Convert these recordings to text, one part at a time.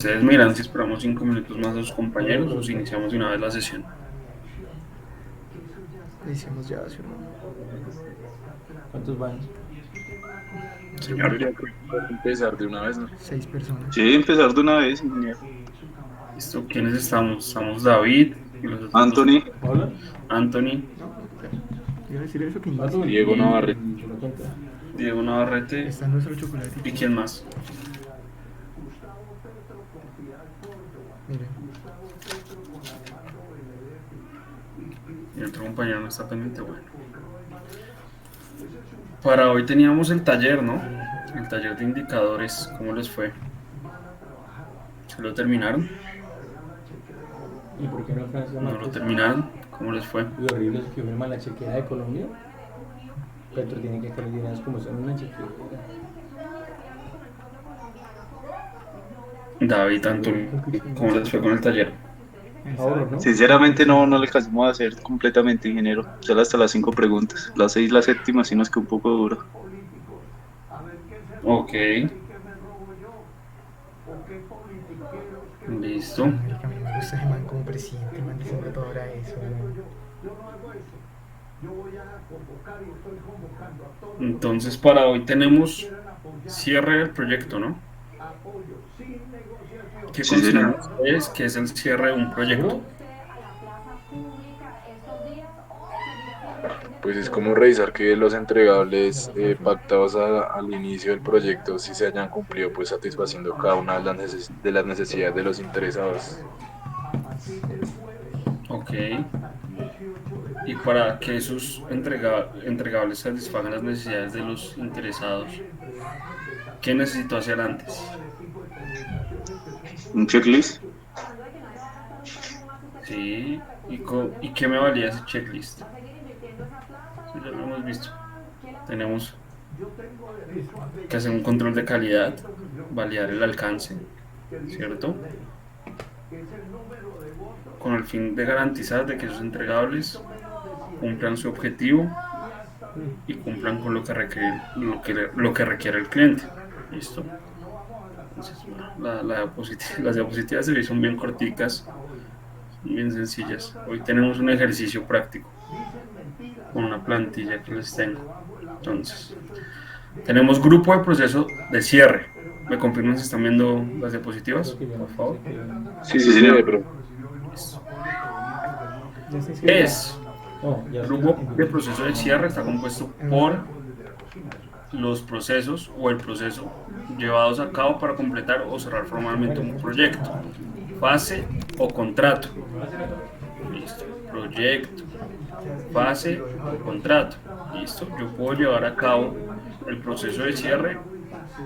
Ustedes miran si esperamos 5 minutos más a sus compañeros o si iniciamos de una vez la sesión. Le hicimos ya hace ¿Cuántos van? creo Señor, que ya creo que puede empezar de una vez, ¿no? 6 personas. Sí, empezar de una vez, ingeniero. Listo, ¿quiénes estamos? Estamos David y los otros dos. Anthony, ¿Pablo? Anthony, No, ok. Iba a decir eso que Pato, inicie. Diego Navarrete. y la cuenta. Diego Navarrete Está nuestro chocolate. y quién más. Miren, Y otro compañero no está pendiente, bueno. Para hoy teníamos el taller, ¿no? El taller de indicadores, ¿cómo les fue? ¿Se lo terminaron? ¿Y por qué no Francia ¿No lo Márquez? terminaron? ¿Cómo les fue? Y horrible es que firma la chequera de Colombia. Petro tiene que calificar como son una chequera. David, Anthony, ¿cómo les fue con el taller? Ahorro, ¿no? Sinceramente no le alcanzamos a hacer completamente, ingeniero. Solo hasta las 5 preguntas. Las 6, la séptima sí nos quedó un poco duro. Ok, listo. marica, a mí me gusta ese man como presidente, el man diciendo todo ahora eso. Entonces, para hoy tenemos cierre del proyecto, ¿no? ¿Qué Sí, consideran señor. ustedes que es el cierre de un proyecto? ¿Seguro? Pues es como revisar que los entregables pactados al inicio del proyecto sí se hayan cumplido, pues satisfaciendo cada una de de las necesidades de los interesados. Ok. Y para que esos entregables satisfagan las necesidades de los interesados, ¿qué necesito hacer antes? Un checklist. Sí. ¿Y qué me valía ese checklist? Sí, ya lo hemos visto. Tenemos que hacer un control de calidad, validar el alcance, ¿cierto? Con el fin de garantizar de que esos entregables cumplan su objetivo y cumplan con lo que requiere el cliente. ¿Listo? Entonces, bueno, las diapositivas de hoy son bien corticas, son bien sencillas. Hoy tenemos un ejercicio práctico con una plantilla que les tengo. Entonces, tenemos grupo de proceso de cierre. ¿Me confirman si están viendo las diapositivas? Creo que ya Por no favor. Sí, Sí, sí, se ve, señor. pero Listo. Ya se inscribió. Es No, ya el grupo de proceso de cierre está compuesto por los procesos o el proceso llevados a cabo para completar o cerrar formalmente un proyecto, fase o contrato. Listo. Proyecto, fase o contrato. Listo. Yo puedo llevar a cabo el proceso de cierre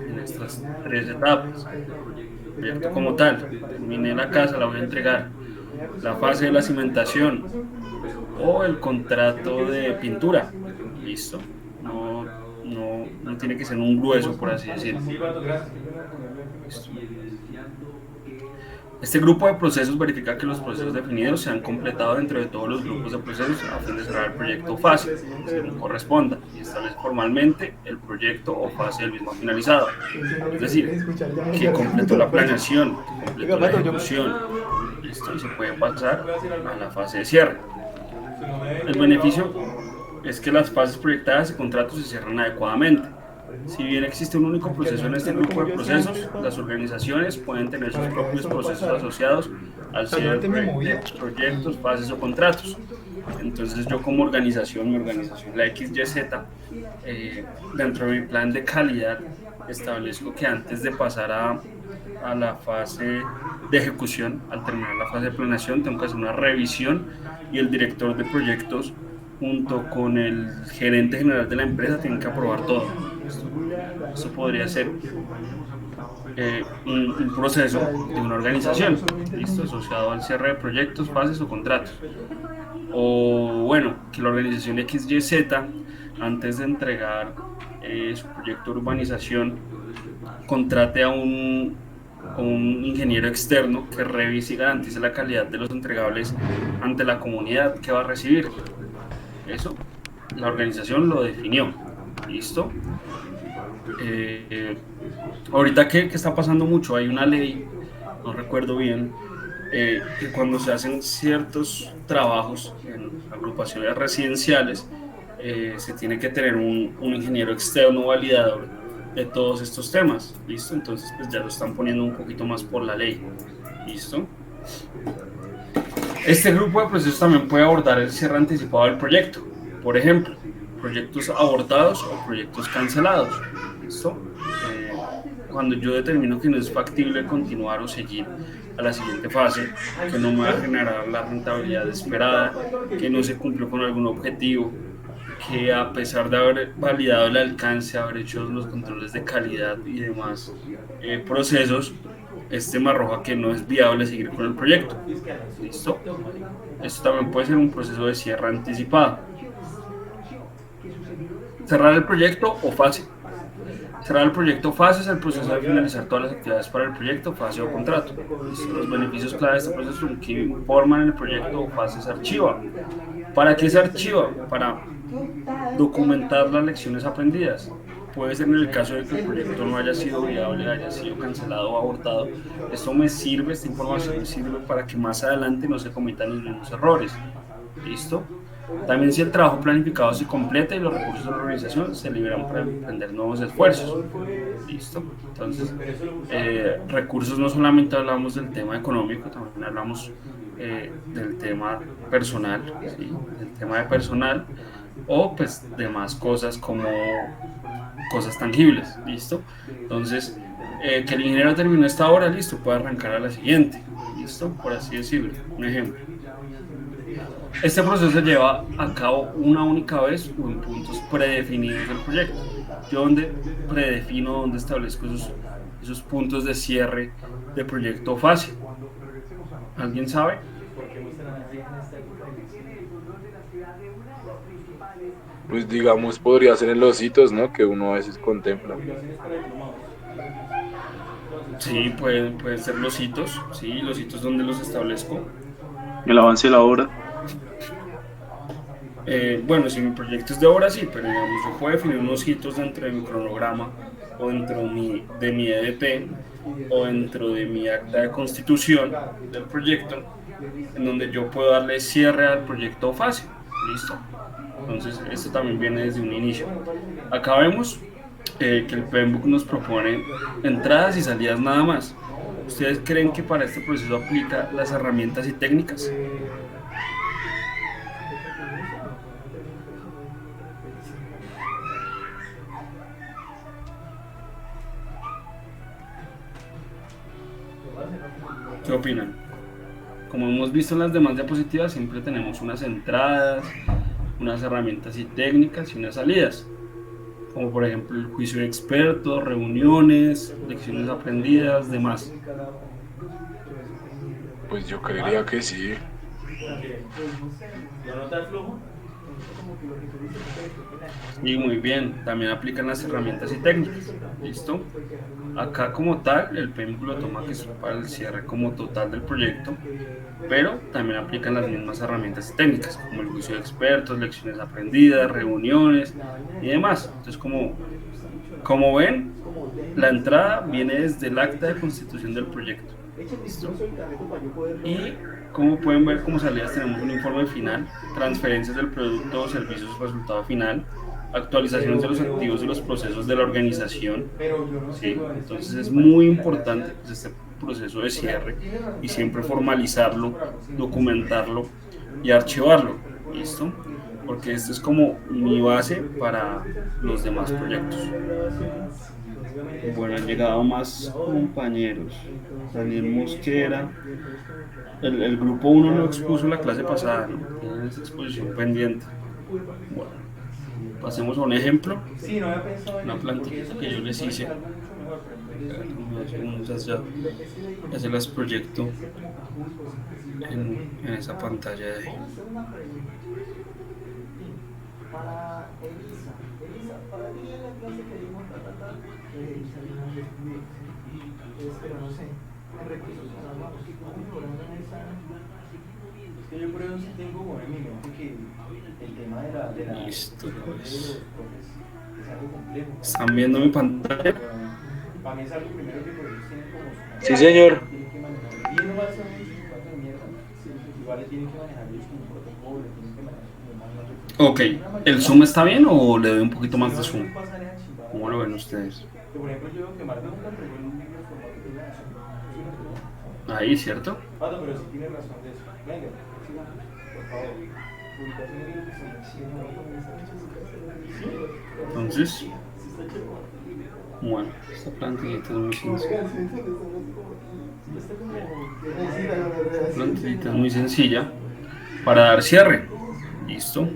en estas tres etapas. Proyecto como tal, terminé la casa, la voy a entregar. La fase de la cimentación o el contrato de pintura. Listo. No tiene que ser un grueso, por así decirlo. Listo. Este grupo de procesos verifica que los procesos definidos se han completado dentro de todos los grupos de procesos a fin de cerrar el proyecto o fase, según corresponda, y establece formalmente el proyecto o fase del mismo finalizado. Es decir, que completó la planeación, que completó la ejecución. Listo, y se puede pasar a la fase de cierre. El beneficio es que las fases proyectadas y contratos se cierran adecuadamente. Si bien existe un único proceso en este grupo de procesos, las organizaciones pueden tener sus propios procesos asociados al cierre de proyectos, fases o contratos. Entonces yo como organización, mi organización, la XYZ, dentro de mi plan de calidad, establezco que antes de pasar a la fase de ejecución, al terminar la fase de planeación, tengo que hacer una revisión y el director de proyectos junto con el gerente general de la empresa tienen que aprobar todo. Esto podría ser un proceso de una organización, ¿listo? Asociado al cierre de proyectos, fases o contratos. O bueno, que la organización XYZ, antes de entregar su proyecto de urbanización, contrate a un ingeniero externo que revise y garantice la calidad de los entregables ante la comunidad que va a recibir. Eso, la organización lo definió. ¿Listo? Ahorita que está pasando mucho, hay una ley no recuerdo bien, que cuando se hacen ciertos trabajos en agrupaciones residenciales, se tiene que tener un ingeniero externo validador de todos estos temas, ¿listo? Entonces pues ya lo están poniendo un poquito más por la ley, ¿listo? Este grupo de procesos también puede abordar el cierre anticipado del proyecto, por ejemplo, proyectos abortados o proyectos cancelados, ¿listo? Cuando yo determino que no es factible continuar o seguir a la siguiente fase, que no me va a generar la rentabilidad esperada, que no se cumplió con algún objetivo, que a pesar de haber validado el alcance, haber hecho los controles de calidad y demás procesos, este me arroja que no es viable seguir con el proyecto. ¿Listo? Esto también puede ser un proceso de cierre anticipado. Cerrar el proyecto o fase. Cerrar el proyecto fase es el proceso de finalizar todas las actividades para el proyecto, fase o contrato. Los beneficios clave de este proceso son que informan el proyecto o fase se archiva. ¿Para qué se archiva? Para documentar las lecciones aprendidas. Puede ser en el caso de que el proyecto no haya sido viable, haya sido cancelado o abortado. Esto me sirve, esta información me sirve para que más adelante no se cometan los mismos errores. ¿Listo? También si el trabajo planificado se completa y los recursos de la organización se liberan para emprender nuevos esfuerzos. ¿Listo? Entonces, recursos no solamente hablamos del tema económico, también hablamos del tema personal, ¿sí? Del tema de personal o pues demás cosas como cosas tangibles, ¿listo? Entonces, que el ingeniero terminó esta hora, listo, puede arrancar a la siguiente, ¿listo? Por así decirlo, un ejemplo. Este proceso se lleva a cabo una única vez o en puntos predefinidos del proyecto. Yo donde predefino, donde establezco esos puntos de cierre de proyecto o fase. ¿Alguien sabe? Pues digamos, podría ser en los hitos, ¿no? Que uno a veces contempla. Sí, pueden ser los hitos, sí, los hitos donde los establezco. El avance de la obra. Bueno, si mi proyecto es de obra, sí, pero digamos, yo puedo definir unos hitos dentro de mi cronograma o dentro de mi EDP o dentro de mi acta de constitución del proyecto, en donde yo puedo darle cierre al proyecto o fase. ¿Listo? Entonces, esto también viene desde un inicio. Acá vemos que el PMBOK nos propone entradas y salidas nada más. ¿Ustedes creen que para este proceso aplica las herramientas y técnicas? ¿Qué opinan? Como hemos visto en las demás diapositivas, siempre tenemos unas entradas, unas herramientas y técnicas y unas salidas, como por ejemplo el juicio de expertos, reuniones, lecciones aprendidas, demás. Pues yo creería que sí. Y muy bien, también aplican las herramientas y técnicas. ¿Listo? Acá como tal, el PMBOK lo toma que es para el cierre como total del proyecto, pero también aplican las mismas herramientas y técnicas, como el juicio de expertos, lecciones aprendidas, reuniones y demás. Entonces, como ven, la entrada viene desde el acta de constitución del proyecto. ¿Listo? Y como pueden ver, como salidas tenemos un informe final, transferencias del producto o servicios resultado final, actualizaciones de los activos de los procesos de la organización, ¿sí? Entonces es muy importante pues, este proceso de cierre y siempre formalizarlo, documentarlo y archivarlo, ¿listo? Porque esto es como mi base para los demás proyectos. Bueno, han llegado más compañeros. Daniel Mosquera. El grupo 1 no expuso la clase pasada, ¿no? Tienen esta exposición pendiente. Bueno, pasemos a un ejemplo. Una plantilla que yo les hice. Ya se las proyecto en esa pantalla de ahí. Para Elisa, para ti en la clase que dimos, pero no sé, en recursos humanos, es que yo por eso sí tengo en mi mente que el tema de la listo, pues. Es algo complejo. ¿Están viendo mi pantalla? Para mí es algo primero que por eso tienen como... Sí, señor. Ok, ¿el zoom está bien o le doy un poquito más de zoom? ¿Cómo lo ven ustedes? Ahí, ¿cierto? Entonces, bueno, esta plantillita es muy sencilla. Esta plantillita es muy sencilla para dar cierre. Listo.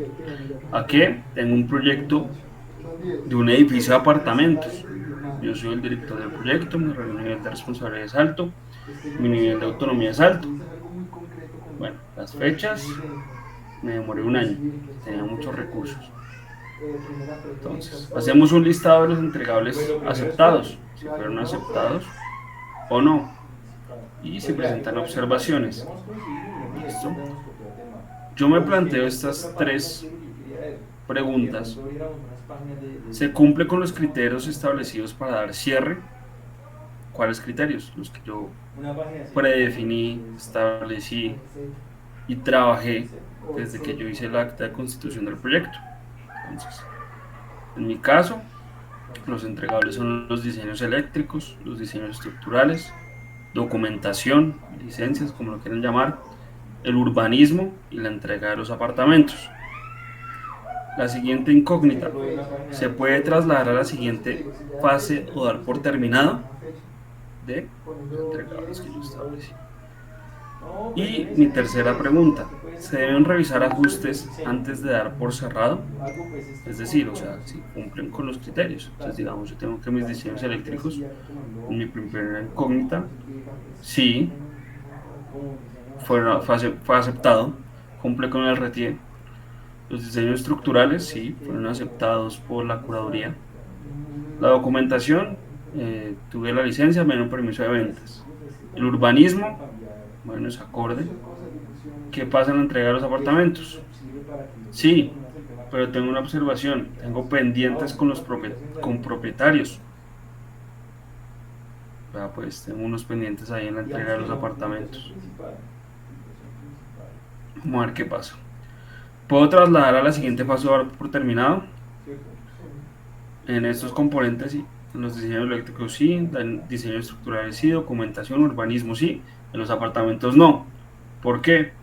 Aquí tengo un proyecto de un edificio de apartamentos. Yo soy el director del proyecto, mi nivel de responsabilidad es alto, mi nivel de autonomía es alto. Bueno, las fechas, me demoré un año, tenía muchos recursos. Entonces, hacemos un listado de los entregables aceptados, si fueron aceptados o no, y se presentan observaciones. ¿Listo? Yo me planteo estas tres preguntas. ¿Se cumple con los criterios establecidos para dar cierre? ¿Cuáles criterios? Los que yo predefiní, establecí y trabajé desde que yo hice el acta de constitución del proyecto. Entonces, en mi caso, los entregables son los diseños eléctricos, los diseños estructurales, documentación, licencias, como lo quieran llamar, el urbanismo y la entrega de los apartamentos. La siguiente incógnita, ¿se puede trasladar a la siguiente fase o dar por terminado? De los entregables que yo establecí. Y mi tercera pregunta, ¿se deben revisar ajustes antes de dar por cerrado? Es decir, o sea, si cumplen con los criterios. Entonces, digamos, yo tengo que mis diseños eléctricos, en mi primera incógnita, sí, fue aceptado, cumple con el RETIE. Los diseños estructurales, sí, fueron aceptados por la curaduría. La documentación, tuve la licencia, me dieron permiso de ventas. El urbanismo, bueno, es acorde. ¿Qué pasa en la entrega de los apartamentos? Sí, pero tengo una observación, tengo pendientes con los propietarios. Pues tengo unos pendientes ahí en la entrega de los apartamentos. Vamos a ver qué pasa. ¿Puedo trasladar a la siguiente fase por terminado? En estos componentes sí, en los diseños eléctricos sí, en diseños estructurales sí, documentación, urbanismo sí, en los apartamentos no. ¿Por qué?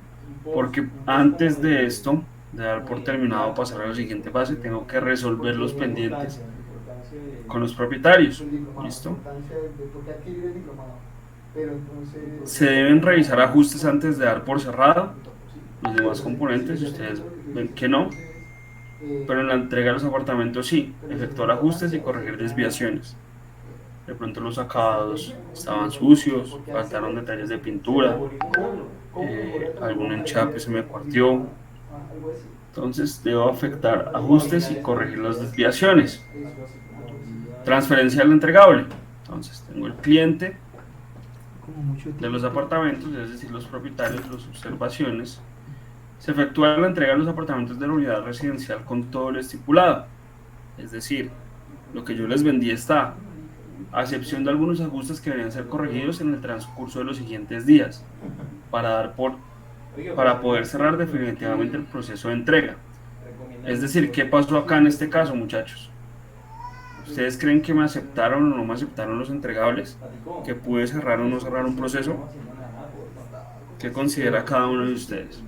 Porque antes de esto, de dar por terminado pasar a la siguiente fase, tengo que resolver los pendientes con los propietarios. ¿Listo? Se deben revisar ajustes antes de dar por cerrado los demás componentes, ustedes ven que no, pero en la entrega de los apartamentos sí, efectuar ajustes y corregir desviaciones. De pronto los acabados estaban sucios, faltaron detalles de pintura, algún enchape se me cuarteó, entonces debo afectar ajustes y corregir las desviaciones. Transferencia al entregable, entonces tengo el cliente de los apartamentos, es decir, los propietarios, las observaciones. Se efectúa la entrega de los apartamentos de la unidad residencial con todo lo estipulado, es decir, lo que yo les vendí está, a excepción de algunos ajustes que deberían ser corregidos en el transcurso de los siguientes días, para poder cerrar definitivamente el proceso de entrega. Es decir, ¿qué pasó acá en este caso, muchachos? ¿Ustedes creen que me aceptaron o no me aceptaron los entregables? ¿Que pude cerrar o no cerrar un proceso? ¿Qué considera cada uno de ustedes?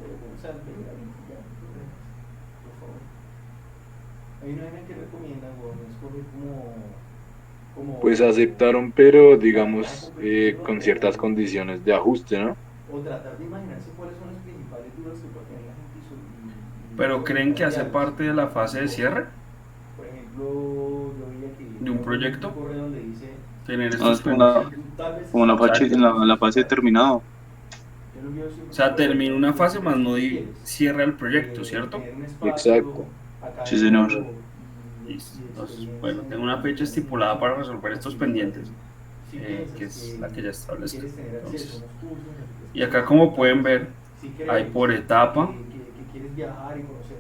Pues aceptaron, pero digamos con ciertas condiciones de ajuste, ¿no? ¿Pero creen que hace parte de la fase de cierre de un proyecto? Tener estos como la fase de terminado. O sea, termina una fase más no cierra el proyecto, ¿cierto? Exacto. Sí, señor. Listo. Entonces, bueno, tengo una fecha estipulada para resolver estos pendientes, que es la que ya establezco. Entonces, y acá, como pueden ver, hay por etapa,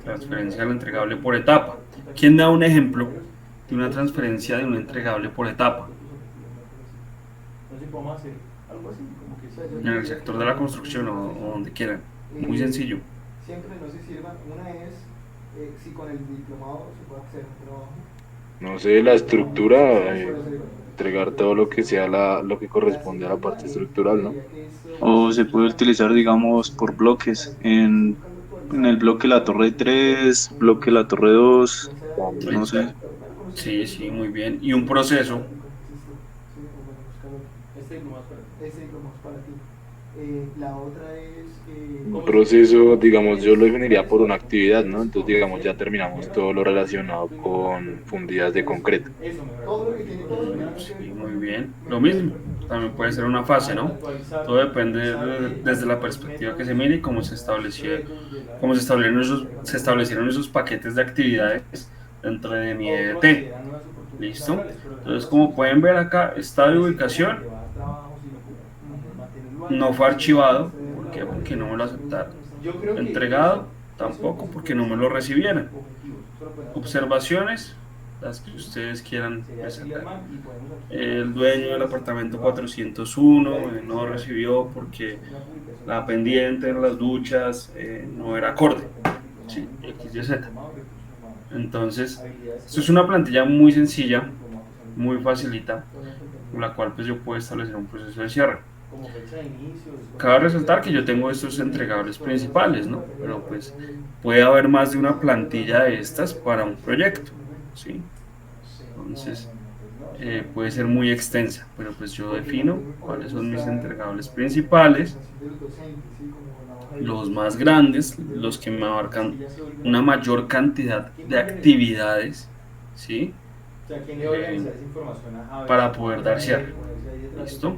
transferencia del entregable por etapa. ¿Quién da un ejemplo de una transferencia de un entregable por etapa? En el sector de la construcción o donde quieran. Muy sencillo. Siempre no se sirva. Una es si con el diplomado se puede acceder a un trabajo. No sé, la estructura, entregar todo lo que sea lo que corresponde a la parte estructural, ¿no? O se puede utilizar, digamos, por bloques. En el bloque la torre 3 bloque la torre 2 no sé. Sí, sí, muy bien. Y un proceso. Este diplomado es para ti. La otra es... Un proceso, digamos, yo lo definiría por una actividad, ¿no? Entonces, digamos, ya terminamos todo lo relacionado con fundidas de concreto. todo lo que tiene todo Sí, muy bien. Lo mismo. También puede ser una fase, ¿no? Todo depende desde la perspectiva que se mire y se establecieron esos paquetes de actividades dentro de mi EDT. ¿Listo? Entonces, como pueden ver acá, estado de ubicación no fue archivado. ¿Por qué? Porque no me lo aceptaron. Entregado tampoco, porque no me lo recibieron. Observaciones, las que ustedes quieran sacar. El dueño del apartamento 401 no recibió porque la pendiente en las duchas no era acorde. Sí, XYZ. Entonces, esto es una plantilla muy sencilla, muy facilita, con la cual pues yo puedo establecer un proceso de cierre. Cabe resaltar que yo tengo estos entregables principales, ¿no? Pero pues puede haber más de una plantilla de estas para un proyecto, ¿sí? Entonces, puede ser muy extensa, pero pues yo defino cuáles son mis entregables principales, los más grandes, los que me abarcan una mayor cantidad de actividades, ¿sí? Para poder dar cierre. ¿Listo?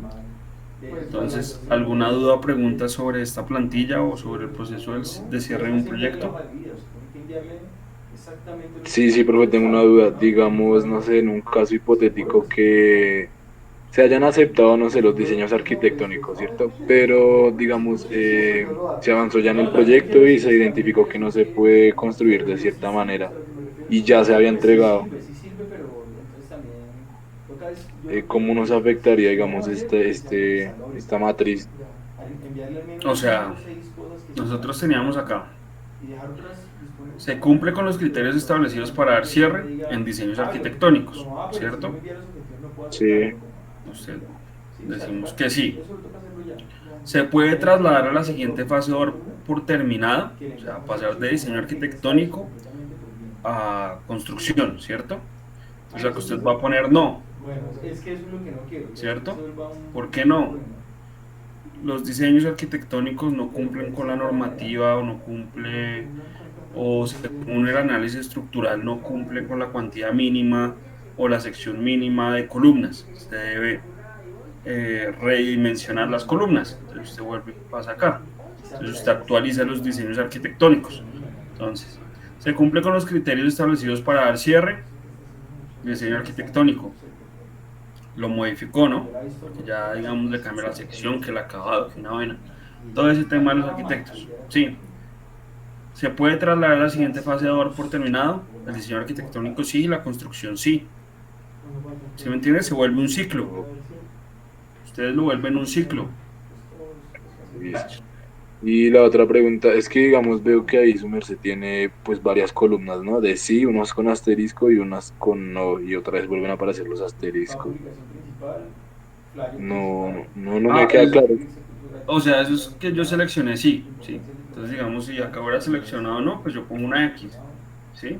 Entonces, ¿alguna duda o pregunta sobre esta plantilla o sobre el proceso de cierre de un proyecto? Sí, sí, profe, tengo una duda. Digamos, no sé, en un caso hipotético que se hayan aceptado, no sé, los diseños arquitectónicos, ¿cierto? Pero, digamos, se avanzó ya en el proyecto y se identificó que no se puede construir de cierta manera y ya se había entregado. ¿Cómo nos afectaría, digamos, esta matriz? O sea, nosotros teníamos acá, se cumple con los criterios establecidos para dar cierre en diseños arquitectónicos, ¿cierto? Sí, Usted decimos que sí. Se puede trasladar a la siguiente fase por terminada, o sea, pasar de diseño arquitectónico a construcción, ¿cierto? O sea, que usted va a poner no, ¿cierto? ¿Por qué no? Los diseños arquitectónicos no cumplen con la normativa o no cumple, o según el análisis estructural no cumple con la cuantía mínima o la sección mínima de columnas. Usted debe redimensionar las columnas. Entonces usted vuelve y pasa acá. Entonces usted actualiza los diseños arquitectónicos. Entonces, se cumple con los criterios establecidos para dar cierre, diseño arquitectónico. Lo modificó, ¿no? Porque ya, digamos, le cambia la sección, que el acabado, que una vaina. Todo ese tema de los arquitectos. Sí. Se puede trasladar a la siguiente fase de dar por terminado. El diseño arquitectónico sí, la construcción sí. ¿Sí me entiendes? Se vuelve un ciclo. Ustedes lo vuelven un ciclo. listo. Y la otra pregunta es que, digamos, veo que ahí su merced tiene pues varias columnas, ¿no? De sí, unas con asterisco y unas con no, y otra vez vuelven a aparecer los asteriscos. No me queda claro. O sea, eso es que yo seleccioné sí, ¿sí? Entonces, digamos, si acá hubiera seleccionado no, pues yo pongo una X, ¿sí?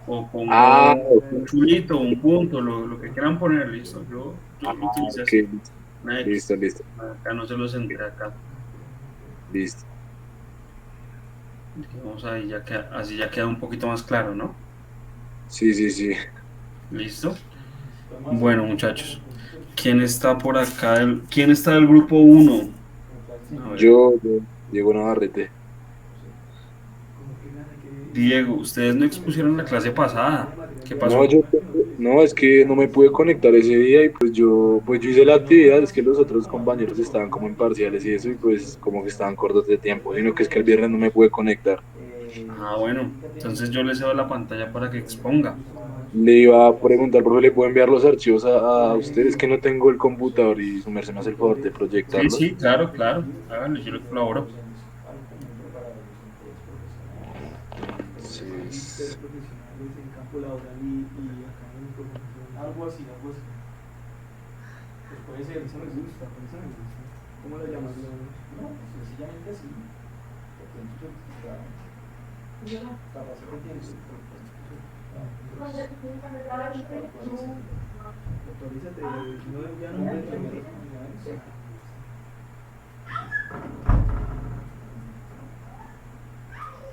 O pongo un chulito, un punto, lo que quieran poner, listo. Yo lo utilicé así, Ok, una X. listo, Acá no se los entré acá. listo. Vamos ahí, así ya queda un poquito más claro, ¿no? Sí. ¿Listo? Bueno, muchachos, ¿quién está por acá? ¿Quién está del grupo 1? Yo, Diego Navarrete. Diego, ustedes no expusieron la clase pasada. ¿Qué pasó? No, es que no me pude conectar ese día y pues yo hice la actividad, es que los otros compañeros estaban como en parciales y eso y pues como que estaban cortos de tiempo, sino que es que el viernes no me pude conectar. Ah, bueno, entonces yo les cedo la pantalla para que exponga. Le iba a preguntar, profe, ¿le puedo enviar los archivos a ustedes? Que no tengo el computador y su merced me hace el favor de Sí, proyectarlos. sí, claro, háganlo, yo les colaboro. entonces profesionales en campo laboral y académico, algo así, algo así. Pues puede ser, eso me gusta, por eso me gusta. ¿Cómo lo llamas? No, pues sencillamente así. Porque en tu certificado, capaz que tienes el actualízate, no, ya no me terminé.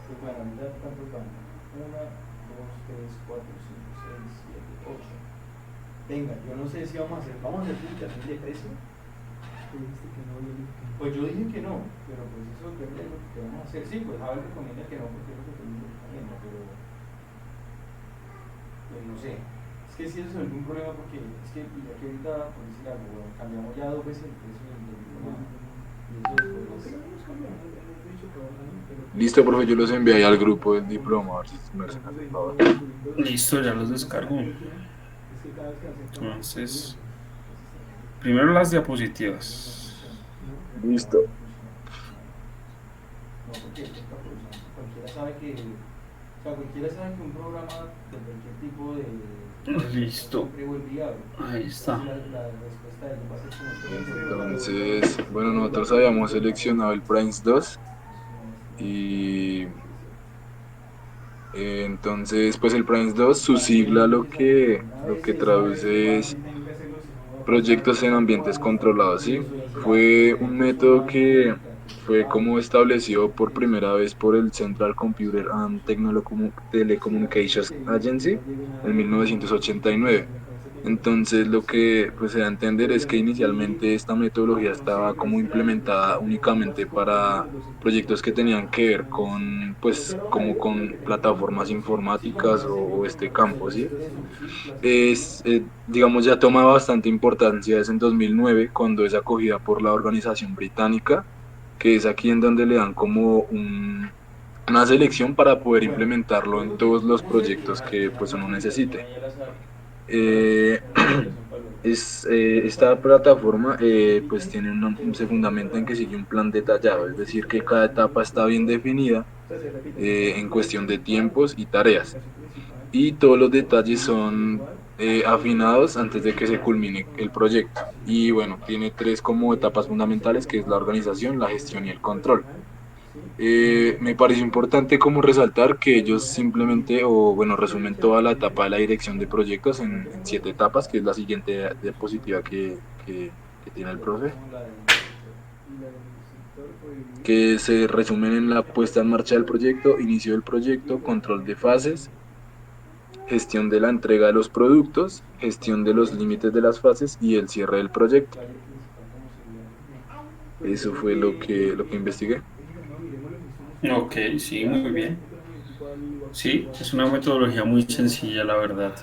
Pues bueno, mira cuántos van. 1, 2, 3, 4, 5, 6, 7, 8. Venga, yo no sé si vamos a hacer publicación de precio. Dijiste que no, pues yo dije que no, pero pues eso depende de lo que vamos a hacer. Sí, pues a ver recomienda que no, porque es lo que te digo también, pero pues no sé. Es que si eso es algún problema, porque es que ya que ahorita, por decir algo, bueno, cambiamos ya 2 veces el precio del diplomado. Y eso después listo, profe, yo los envié ahí al grupo del diploma, a ver si me hacen el favor. Listo, ya los descargo. Entonces, primero las diapositivas. Listo. No, porque cualquiera sabe que, o sea, cualquiera sabe que un programa de cualquier tipo de Listo. Ahí está. La respuesta de él va a ser como Entonces, bueno, nosotros habíamos seleccionado el Prince 2 y entonces, pues el Prince 2, su sigla lo que traduce es proyectos en ambientes controlados, ¿sí? Fue un método que fue como establecido por primera vez por el Central Computer and Telecommunications Agency en 1989. Entonces, lo que pues, se da a entender es que inicialmente esta metodología estaba como implementada únicamente para proyectos que tenían que ver con, pues, como con plataformas informáticas o este campo, ¿sí? Digamos, ya toma bastante importancia es en 2009 cuando es acogida por la organización británica, que es aquí en donde le dan como una selección para poder implementarlo en todos los proyectos que pues uno necesite. Eh, esta plataforma pues tiene se fundamenta en que sigue un plan detallado, es decir, que cada etapa está bien definida en cuestión de tiempos y tareas y todos los detalles son afinados antes de que se culmine el proyecto. Y bueno, tiene 3 como etapas fundamentales, que es la organización, la gestión y el control. Me parece importante como resaltar que ellos simplemente, o bueno, resumen toda la etapa de la dirección de proyectos en 7 etapas, que es la siguiente diapositiva que tiene el profe, que se resumen en la puesta en marcha del proyecto, inicio del proyecto, control de fases, gestión de la entrega de los productos, gestión de los límites de las fases y el cierre del proyecto. Eso fue lo que investigué. Ok, sí, muy bien. Sí, es una metodología muy sencilla, la verdad.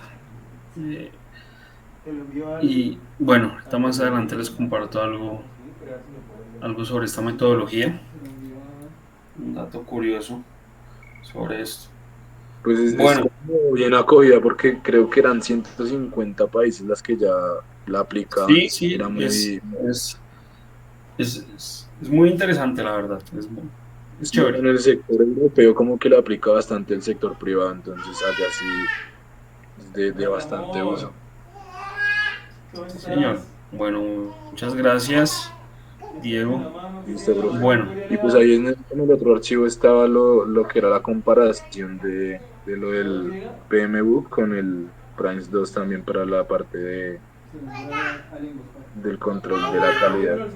Y bueno, ahorita más adelante les comparto algo sobre esta metodología, un dato curioso sobre esto. Pues es Bueno, como bien acogida porque creo que eran 150 países las que ya la aplicaban. sí, sí, Era es muy interesante, la verdad. Es en chévere. el sector europeo como que la aplica bastante el sector privado, entonces allá sí es de bastante uso. Sí, señor. Bueno, muchas gracias, Diego. Listo, profe. Bueno, Y pues ahí en el otro archivo estaba lo que era la comparación de lo del PMBOK con el Prince 2 también para la parte del control de la calidad.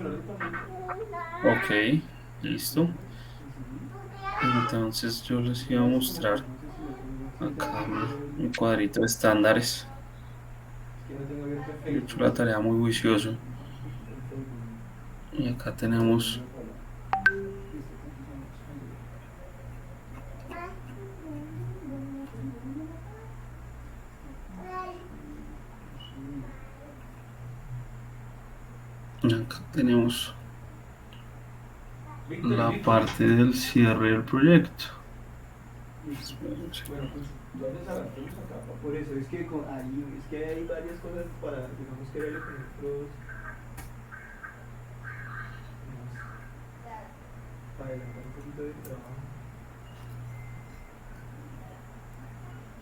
ok, listo. Entonces yo les iba a mostrar acá mi cuadrito de estándares. He hecho la tarea muy juicioso. Y acá tenemos la parte del cierre del proyecto. Esperen un Bueno, segundo. pues ya les adaptamos acá, por eso es que es que hay varias cosas para, digamos que verlo con otros, para adelantar un poquito del trabajo.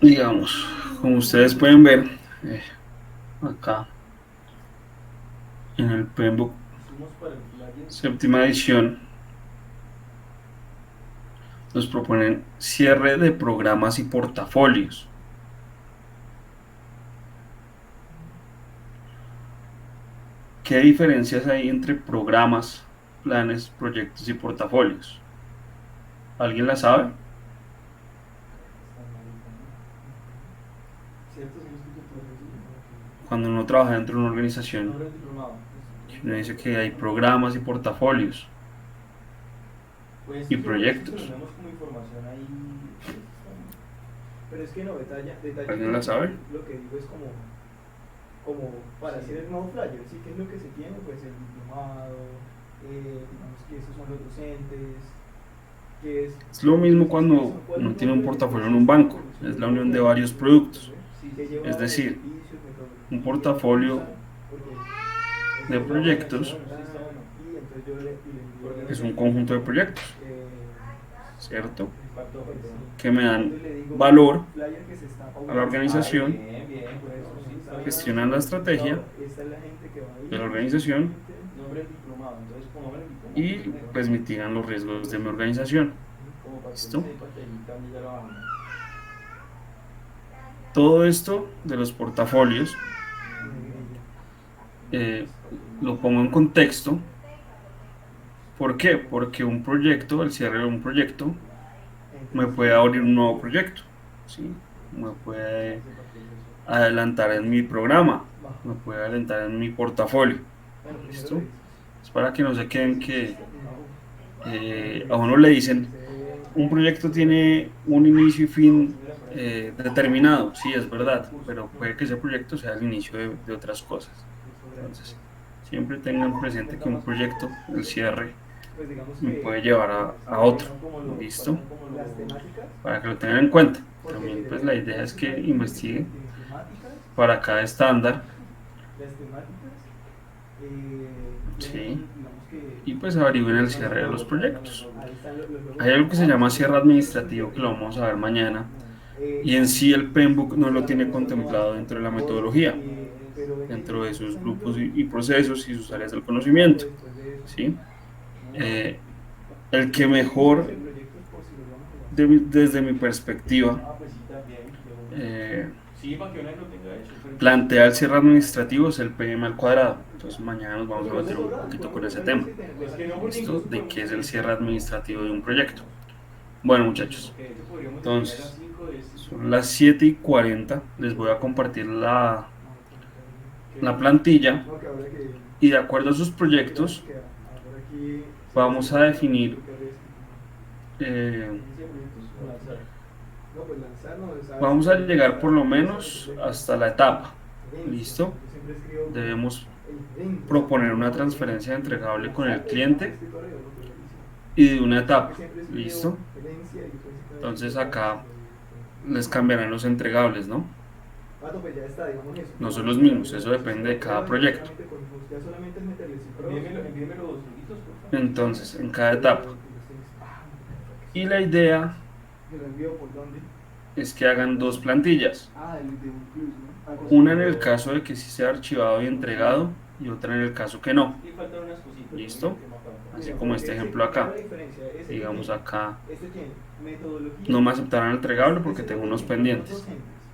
digamos, como ustedes pueden ver, acá en el PMBOK Hicimos para el flyer. séptima edición, nos proponen cierre de programas y portafolios. ¿Qué diferencias hay entre programas, planes, proyectos y portafolios? ¿Alguien la sabe? ¿Cierto? Sí, lo escucho todo eso. Cuando uno trabaja dentro de una organización, Nombre del diplomado. uno dice que hay programas y portafolios Pues y yo proyectos. tenemos como información ahí. Pero es que no, detalle ¿Alguien la sabe? lo que digo es como para hacer el nuevo flyer, ¿sí? ¿Qué es lo que se tiene? Pues el diplomado, digamos que esos son los docentes, que Es lo mismo cuando uno tiene un portafolio en un banco, es la unión de varios productos. Es decir, un portafolio de proyectos es un conjunto de proyectos, ¿cierto? Que me dan valor a la organización, gestionan la estrategia de la organización y pues mitigan los riesgos de mi organización. ¿Listo? Todo esto de los portafolios lo pongo en contexto. ¿Por qué? Porque un proyecto, el cierre de un proyecto, me puede abrir un nuevo proyecto, ¿sí? Me puede adelantar en mi programa, me puede adelantar en mi portafolio. ¿Listo? Es para que no se queden que a uno le dicen, un proyecto tiene un inicio y fin determinado, sí, es verdad, pero puede que ese proyecto sea el inicio de otras cosas. Entonces, siempre tengan presente que un proyecto, el cierre, me puede llevar a otro, ¿listo? Para que lo tengan en cuenta. También pues la idea es que investiguen para cada estándar, ¿sí? Y pues averigüen el cierre de los proyectos. Hay algo que se llama cierre administrativo que lo vamos a ver mañana y en sí el PMBOK no lo tiene contemplado dentro de la metodología, dentro de sus grupos y procesos y sus áreas del conocimiento, ¿sí? El que mejor, desde mi perspectiva, plantea el cierre administrativo es el PM al cuadrado. Entonces mañana nos vamos a meter un poquito con ese tema. ¿Listo? De qué es el cierre administrativo de un proyecto. Bueno, muchachos, entonces son las 7:40. Les voy a compartir la plantilla y de acuerdo a sus proyectos vamos a definir vamos a llegar por lo menos hasta la etapa. ¿Listo? Debemos proponer una transferencia entregable con el cliente y de una etapa. ¿Listo? Entonces acá les cambiarán los entregables, ¿no? No son los mismos, eso depende de cada proyecto. Entonces, en cada etapa. Y la idea es que hagan dos plantillas. Una en el caso de que sí sea archivado y entregado y otra en el caso que no. ¿Listo? Así como este ejemplo acá. Digamos acá no me aceptaron el entregable porque tengo unos pendientes.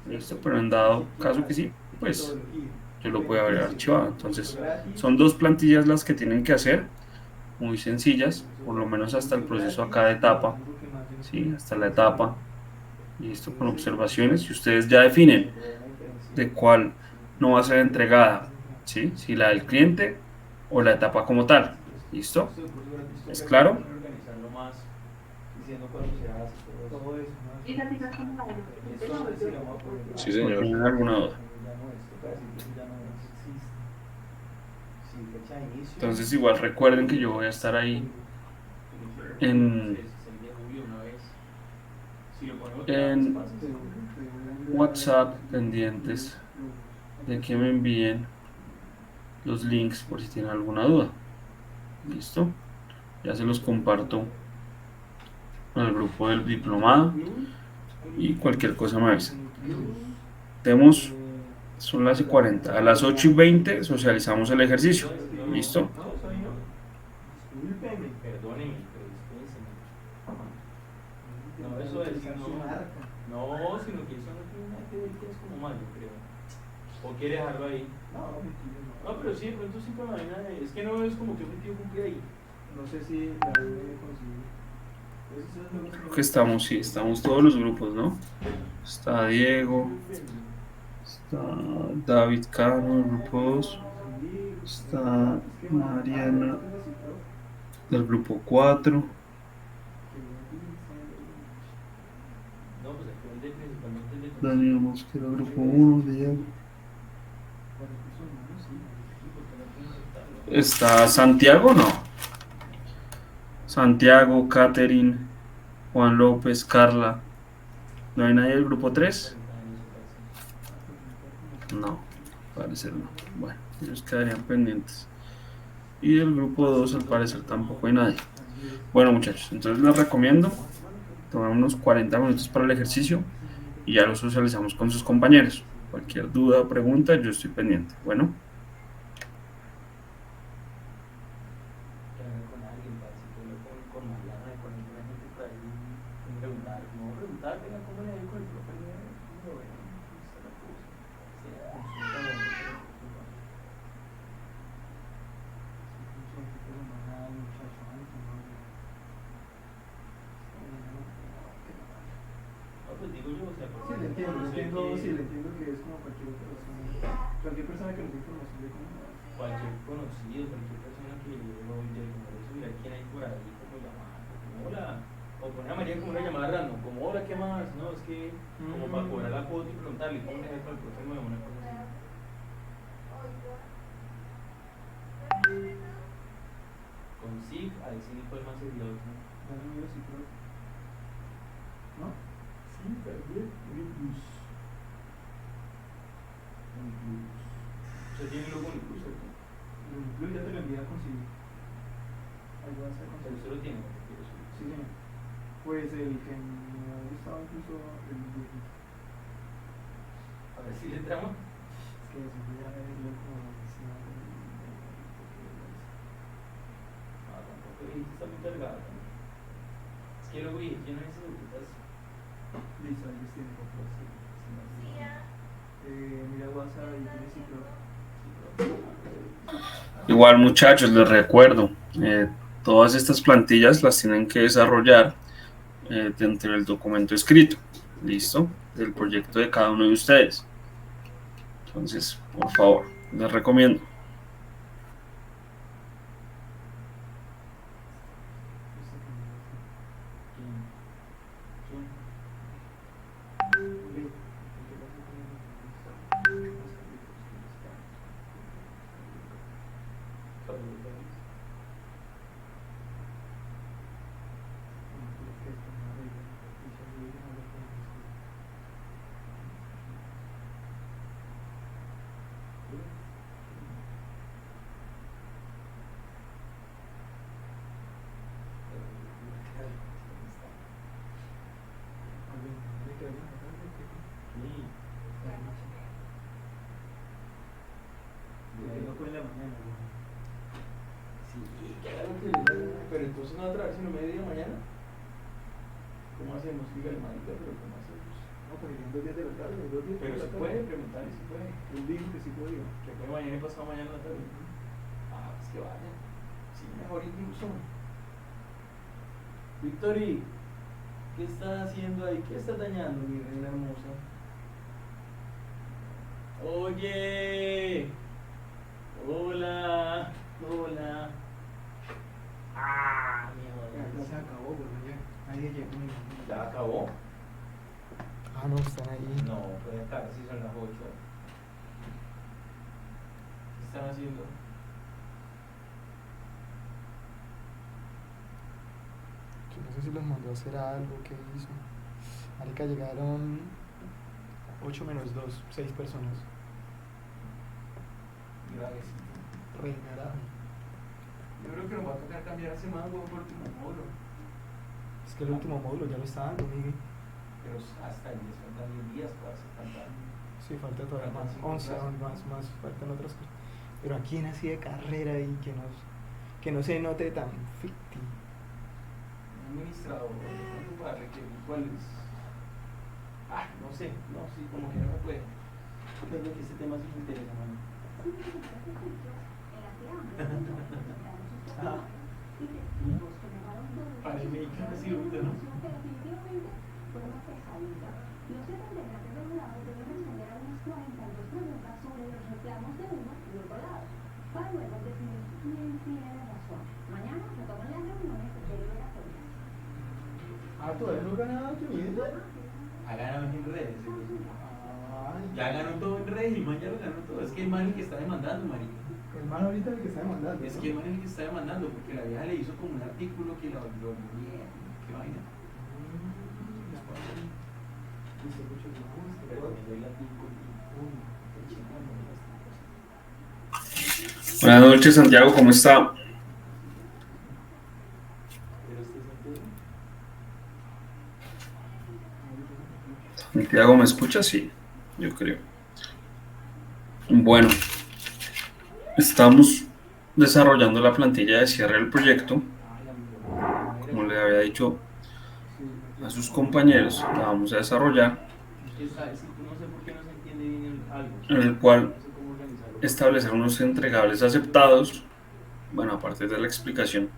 ¿Listo? Pero en dado caso que sí, pues yo lo puedo haber archivado. Entonces, son dos plantillas las que tienen que hacer, muy sencillas, por lo menos hasta el proceso acá de etapa, ¿sí? Hasta la etapa, listo, con observaciones, y ustedes ya definen de cuál no va a ser entregada, ¿sí? Si la del cliente o la etapa como tal, ¿listo? ¿Es claro? Sí, ¿O señor. tienen alguna duda? Entonces igual recuerden que yo voy a estar ahí en WhatsApp pendientes de que me envíen los links por si tienen alguna duda. ¿Listo? Ya se los comparto al grupo del diplomado y cualquier cosa me avisen. Tenemos, son las y 40. A las 8:20 socializamos el ejercicio. ¿Listo? Discúlpeme, perdóneme, pero dispénseme. No, eso es. No, sino que eso no tiene nada que ver, que es como mal, yo creo. ¿O quiere dejarlo ahí? No, pero sí, de pronto sí con la vaina es que no es como que objetivo cumple ahí. No sé si la debe conseguir. Creo que estamos, sí, estamos todos los grupos, ¿no? Está Diego, está David Cano, grupo 2, está Mariana del grupo 4, No, pues aquí el de principalmente el de Daniel Mosquera, grupo 1, Diego. Está Santiago, no. Santiago, Catherine, Juan López, Carla. ¿No hay nadie del grupo 3? No, parecer no. Bueno, ellos quedarían pendientes. Y del grupo 2 al parecer tampoco hay nadie. Bueno muchachos, entonces les recomiendo tomar unos 40 minutos para el ejercicio y ya lo socializamos con sus compañeros. Cualquier duda o pregunta, yo estoy pendiente. Bueno. que hablar con alguien, parce, que hablar con Mariana, con alguna gente por ahí, preguntar, no preguntar, venga, ¿cómo le ha ido con el profe? ¿Cómo lo ven? ¿Cómo está la cosa? Sea consulta, no, pues digo yo, o sea, Sí, le entiendo, sí, le entiendo que es como cualquier otra persona. Cualquier persona que nos dé información de cómo cualquier conocido, cualquier persona que lo del Congreso, mira quién hay por ahí, como llamar, como hola, o poner a María como una llamada random, como hola, ¿qué más? No, es que como para cobrar la cuota y preguntarle cómo le va con el profe nuevo, una cosa así. Con SIG, ahí sí fue más seguidor, ¿no? ¿no? Sí, también. Unibus. Usted tiene logo en el curso, ¿no? Unibus ya te lo envié a conseguir. Ahí vas a Pero conseguir. usted lo tiene, porque quiero subir. Sí, señor. Pues el que me ha gustado incluso el Unibus. A ver si le trama. Es que siempre ya me dio como encima Ah, tampoco, y está muy cargada también. Es que luego dije, lleno de esas locutas. Listo, ahí les tiene por sí. Mira WhatsApp y tiene ciclo. Igual muchachos, les recuerdo, todas estas plantillas las tienen que desarrollar dentro del documento escrito, ¿listo? Del proyecto de cada uno de ustedes. Entonces, por favor, les recomiendo. Pero entonces no va a traer sino media mañana. ¿Cómo hacemos? Dígale, marica, pero ¿cómo hacemos? No, pues irían 2 días de la tarde, 2 días. Pero se puede preguntarle, si puede. Él dijo que sí podía. Que puede mañana y pasado mañana en la tarde. Ah, pues que vaya. Sí, mejor incluso. Victory, ¿qué estás haciendo ahí? ¿Qué estás dañando, mi reina hermosa? Oye. Hola. Hola. Ah, mi Ya se acabó, bueno, ya. Nadie llegó. ¿Ya acabó? Ah, no, están ahí. No, puede estar, si son las 8. ¿Qué están haciendo? Yo no sé si los mandó a hacer algo, qué hizo. Marica, llegaron 8 menos 2, 6 personas. Gravecito. Re grave. Yo creo que nos va a tocar cambiar ese mango por último módulo. Es que el último módulo ya lo está dando, Miguel. pero hasta el 10 faltan 10 días para hacer falta. Sí, falta todavía más, Faltan 11 5 más, faltan otras cosas. Pero aquí en así de carrera y que no se note tan ficti. Administrador, ¿cuánto para requerir? ¿Cuál es? No sé, no, sí, como que no me puede. Creo que este tema sí me interesa, mano. Para el mexicano sí, ¿no? ¿Todavía no ganaba tu vida? Ha ganado en redes. Ay, Ya ganó todo en redes, el man ya lo ganó todo. Es que el man es el que está demandando, marica. el man ahorita es el que está demandando. Es ¿no? que el man es el que está demandando, porque la vieja le hizo como un artículo que lo bien. ¿Qué vaina? Pero me doy la tico y Buenas noches, Santiago, ¿cómo está? pero este es Santiago, ¿me escucha? Sí, yo creo. Bueno, estamos desarrollando la plantilla de cierre del proyecto. Como le había dicho a sus compañeros, la vamos a desarrollar, Es que no sé por qué no se entiende bien algo. en el cual No sé cómo organizarlo. establecer unos entregables aceptados. Bueno, aparte de la explicación,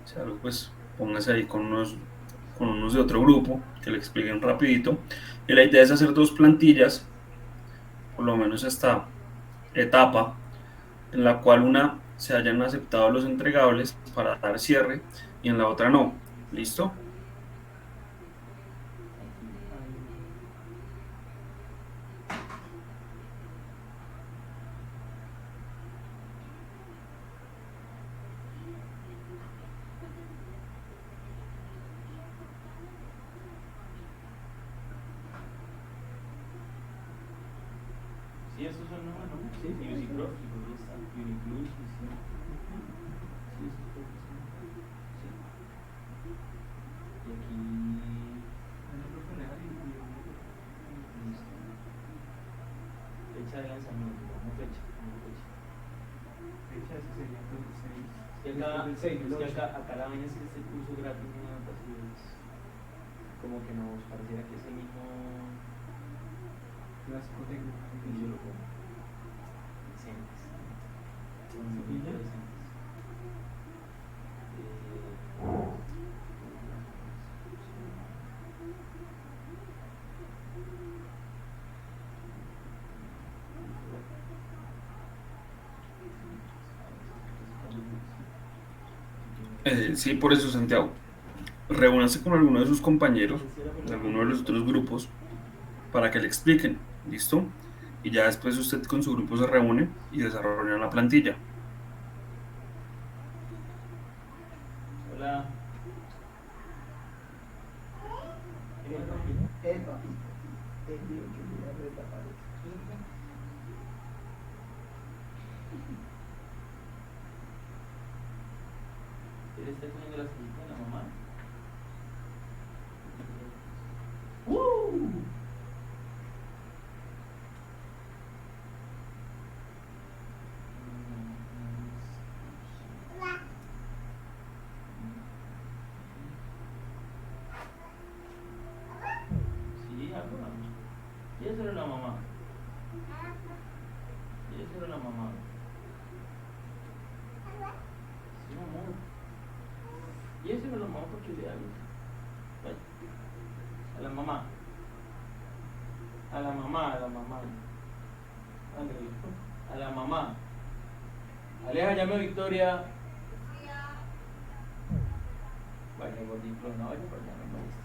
si algo, pues póngase ahí con unos de otro grupo que le expliquen rapidito. Y la idea es hacer dos plantillas, por lo menos esta etapa, en la cual una se hayan aceptado los entregables para dar cierre y en la otra no. ¿Listo? Sí, estos son nuevos, ¿no? Sí, Unicross, y pues ya está. Uniclus, sí. Sí, estos creo que son. Sí. Y aquí. Listo. Fecha de lanzamiento, no fecha. Fecha ese sería entonces 6. Es que acá la vaina es que este curso gratis no me pasa, como que nos pareciera que es el mismo. Clásico técnico. Y yo lo pongo. Decentes. Son muy ¿Sevilla? interesantes. Sí, por eso, Santiago. Reúnase con alguno de sus compañeros, de alguno de los otros grupos, para que le expliquen. ¿Listo? Y ya después usted con su grupo se reúne y desarrollan la plantilla. Hola. ¿Él está comiendo las cositas de la mamá? Sí, algo. Y eso era la mamá. Y eso era la mamá. Sí, amor. Y eso era la mamá porque le hago. Vaya. A la mamá. A la mamá, a la mamá. Ándale. A la mamá. Aleja, llame a Victoria. Vaya, gordito, no vaya por allá, no me gusta.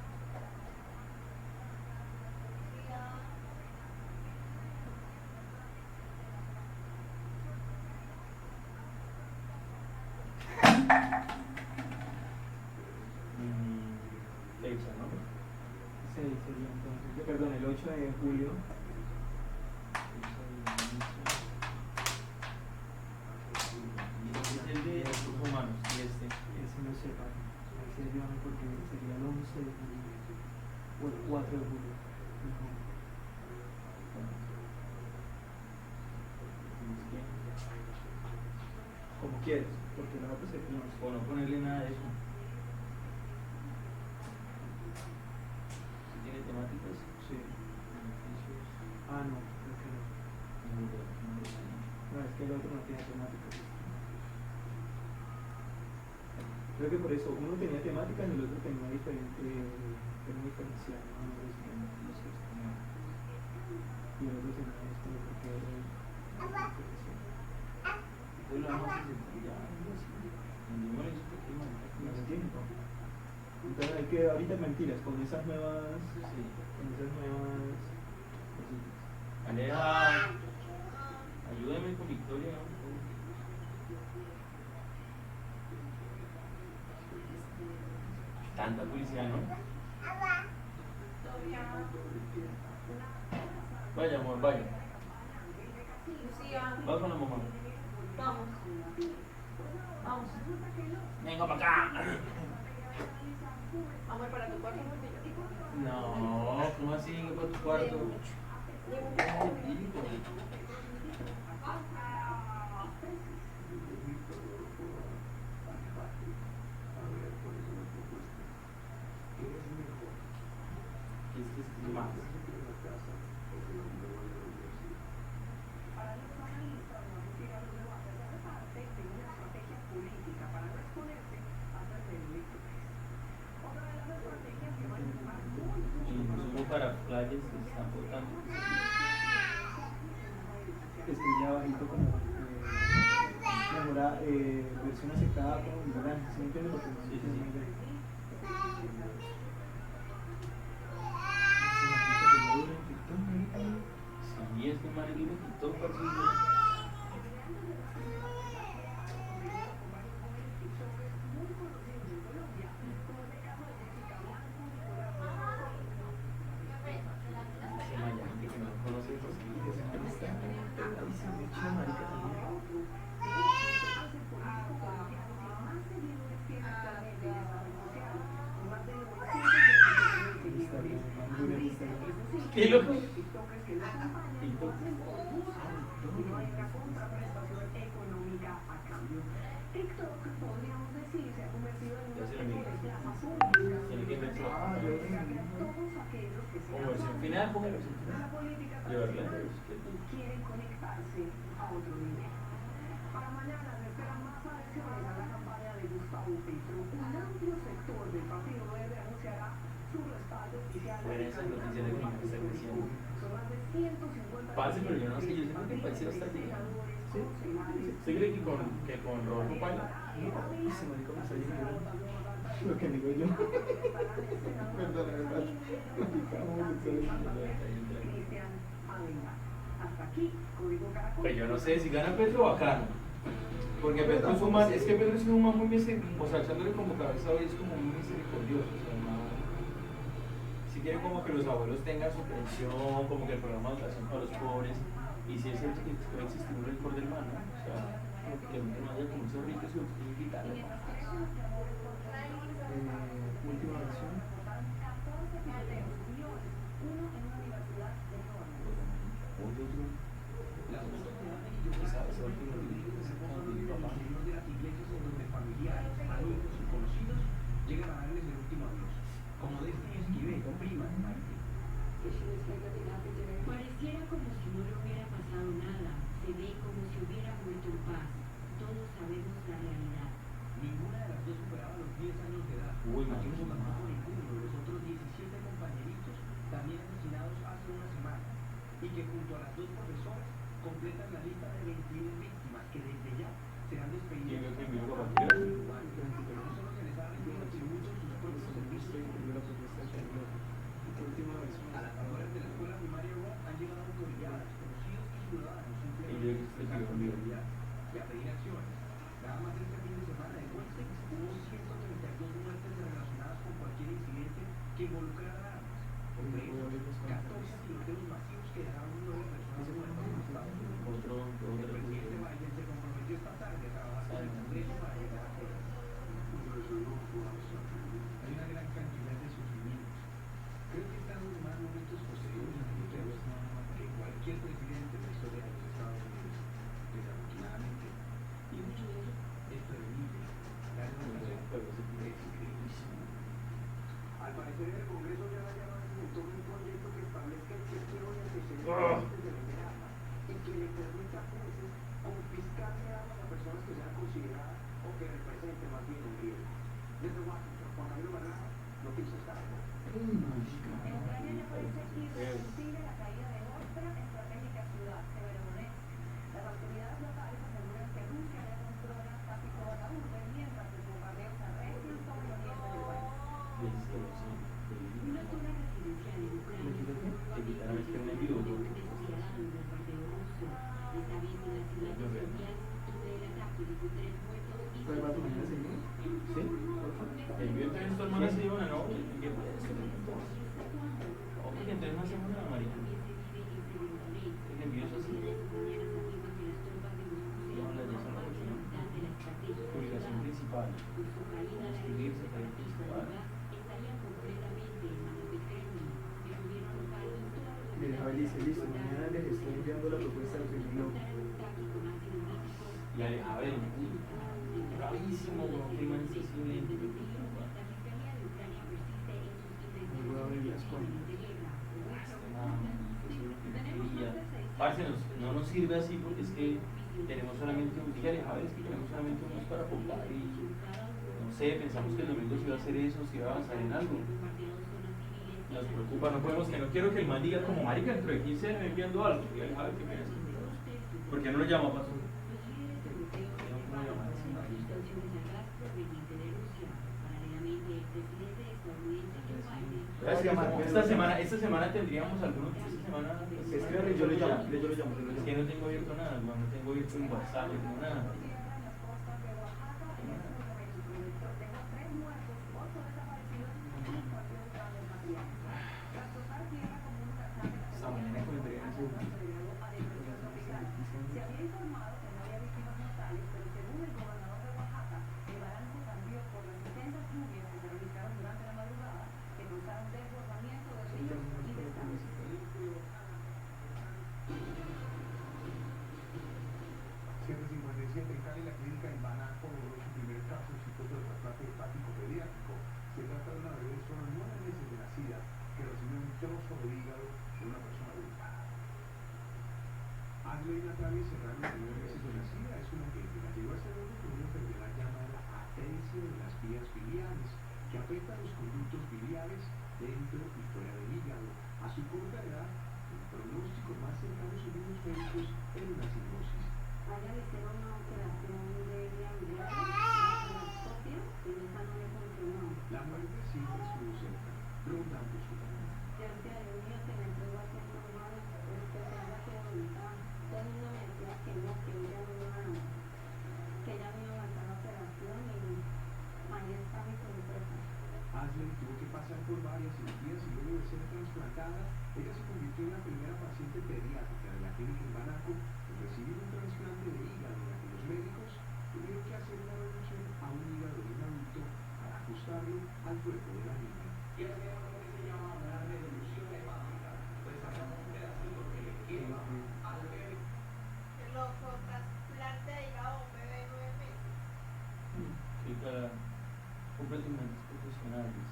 Fecha, ¿no? 6 sería entonces. Perdón, el 8 de julio. Y este es el de recursos humanos. Y este. Ese no sé, ese yo no, porque sería el 11 de julio. o el 4 de julio. Como quieres, porque la otra se conoce. O no ponerle nada de eso. Si tiene temáticas, Sí. beneficios. Ah, no, creo que no. No, es que el otro no tiene temáticas. Creo que por eso uno tenía temáticas y el otro tenía diferente, tema diferencial, ¿no? Y el otro tenía esto porque era Entonces lo vamos a hacer ya, algo así. Ninguno de esos temas, no se entiende. Entonces hay que, ahorita mentiras, con esas nuevas, sí. con esas nuevas cositas. Aleja, ayúdame con Victoria. Tanta publicidad, ¿no? Vaya, amor, vaya. Vas con la mamá. Vamos. Vamos. Venga para acá. Vamos para tu cuarto. No, ¿cómo así? ¿Qué para tu cuarto? ¿Qué más? Para playas están votando. Estoy ya bajito como mejora, versión secada como naranja, ¿sí me entiendes? Porque no Sí, sí, entiendo sí. muy bien. Sí, este marido me quitó casi. ¿Qué loco? TikTok. Ya se lo miro. Tiene que verse. Como versión final, como versión final. Llevarla. Quieren conectarse a otro nivel. Para mañana se esperan más adhesiones a la campaña de Gustavo Petro. Un amplio sector del Partido Verde anunciará su respaldo oficial. Fuera esas noticias de que me está creciendo. Son más de 150. Parce, pero yo no sé, yo siento que el país se va a estar bien. ¿Usted cree que con Rodolfo Pala? Ese marico me está diciendo lo que digo yo. Verdad. Hasta aquí, Código Caracol. Pues yo no sé si gana Petro bacano. Porque Petro es un man, es que Petro es un man muy misericordioso, o sea, echándole como cabeza hoy es como muy misericordioso, o sea, si quiere como que los abuelos tengan su pensión, como que el programa de educación para los pobres, y si es cierto que puede existir un récord del man, ¿no? O sea, que no haya como esos ricos y otros quitarle. Última versión. Llegan a darles el último adiós, como Destiny Esquivel, prima de Maite. Pareciera como si no le hubiera pasado nada, se ve como si hubiera muerto en paz. Todos sabemos la realidad. Ninguna de las dos superaba los 10 años de edad. Uy, Así imagínate. como tampoco ninguno de los otros 17 compañeritos también asesinados hace una semana, y que junto a las dos profesoras completan la lista de 21 víctimas que desde ya serán despedidas. ¿Quién vio que envió No para tirar? solo se les ha rendido tributo en sus propios servicios. A las autoras de la escuela primaria Rock han llegado autoridades, conocidos y ciudadanos Y simplemente yo a que expresar estoy solidaridad y a pedir acciones. Nada más este fin de semana en Wessex hubo 132 muertes relacionadas con cualquier incidente que involucrara armas. Entre esos, 14 tiroteos masivos que dejaron 9 personas muertas en Estados Unidos. El presidente Biden se comprometió esta tarde a trabajar con el Congreso para llegar a acuerdos. Hay una gran cantidad de sufrimientos. Creo que Juan Camilo Barraza, Noticias Caracol. Ucrania le parece irreversible la caída de otra estratégica ciudad, Severodonetsk. Las autoridades locales aseguran que Rusia ya controla casi toda la urbe, mientras los bombardeos arrecian sobre el oriente del país. Una zona residencial en Ucrania Que quitaron este un envío, ¿no? denunciará un bombardeo ruso. Esta vez en la ciudad de Sofía, donde el ataque dejó 3 muertos y ¿Cuál va tu mañana seguir? ¿Sí? El envío entonces tu hermana se dio una, ¿no? Ok, entonces no hacemos nada, María. El envío es así. Publicación principal. Suscribirse, salir principal. Mira, Javi dice, listo, mañana les estoy enviando la propuesta del primer logo. Y a ver, bravísimo, qué insensible. No voy a abrir las cuentas. Parce, no nos sirve así porque es que tenemos solamente un día, a ver, es que tenemos solamente unos para apuntar y no sé, pensamos que el domingo se iba a hacer eso, se iba a avanzar en algo. Nos preocupa, no podemos, que no quiero que el man diga como marica dentro de 15 años me enviando algo. Y él, a ver qué piensa. ¿Por qué no lo llama, paso? Esta semana tendríamos algunos. Esta semana. Escríbale, yo lo llamo. Es que no tengo abierto nada, no tengo abierto un WhatsApp, no tengo nada. Esta mañana que me entregan ese. Se había informado que no había víctimas mortales, pero según el gobernador de Oaxaca, el balance cambió por las intensas lluvias que se registraron durante la madrugada, que causaron desbordamiento de ríos y de estanques. En Cali, la clínica en Banaco logró su primer caso exitoso de trasplante hepático pediátrico. Se trata de una bebé de solo 9 meses de nacida que recibió un trozo de hígado de una persona adulta. Adelaide Travis Serrano, de 9 meses de nacida, es una que llegó a este mundo con una enfermedad llamada atencia de las vías biliares, que afecta a los conductos biliares dentro y fuera del hígado. A su corta edad, el pronóstico más cercano según los médicos era una cirrosis. A ella le hicieron una operación de vía biliar, una colonoscopia, y esa no le funcionó. La muerte siempre estuvo cerca, rondando su camino. Yo decía, Dios mío, que me entregó a ser normal, pero que se haya que voluntad. Todo el mundo me decía que no, que ella no iba a aguantar la operación y ahí está mi sorpresa. Ashley tuvo que pasar por varias cirugías y luego de ser trasplantada, ella se convirtió en la primera paciente pediátrica de la clínica en Banaco en recibir un trasplante de hígado, en la que los médicos tuvieron que hacer una reducción a un hígado de un adulto para ajustarlo al cuerpo de la niña. Y es que lo que se llama una revolución hepática, pues hacemos un pedacito que le quema al bebé. Qué loco, trasplante de hígado a un bebé de 9 meses. Sí, para completamente profesionales.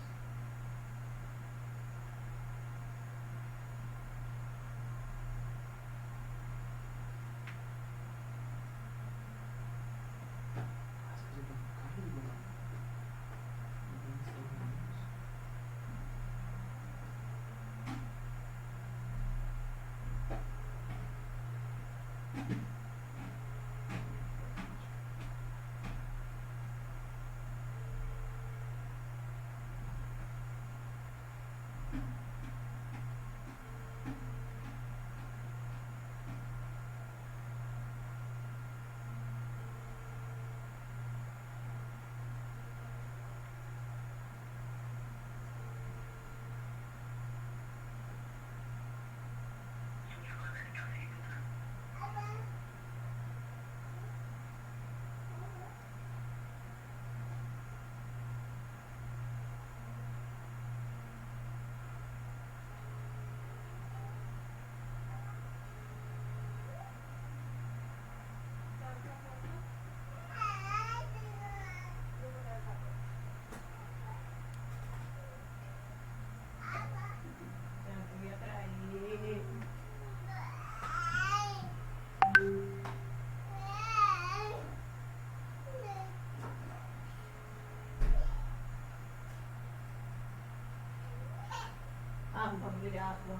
mirarlo.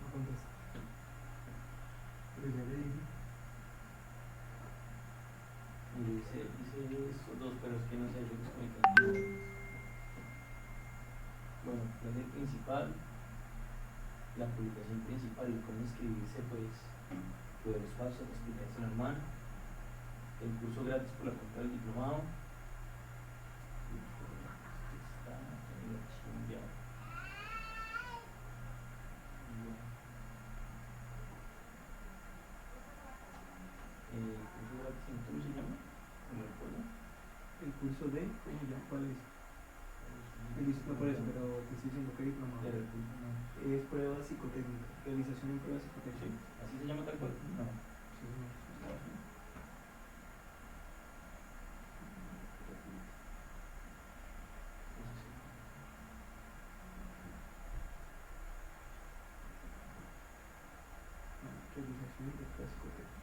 No contesta. Pero ya le dije. Dice estos dos, pero es que no sé, yo les comento. Bueno, la ley principal, la publicación principal y cómo inscribirse, pues, lo de los pasos, la explicación normal, el curso gratis por la cuenta del diplomado. Está en la chingada. Curso gratis, ¿cómo se llama? ¿No me recuerdo? El curso de, ¿cómo se llama? ¿Cuál es? No por eso, pero te estoy diciendo que diplomado. Pero el curso no. Es prueba psicotécnica, realización en prueba Sí, psicotécnica. así se llama tal cual. No. Sí, señor. Realización de prueba psicotécnica.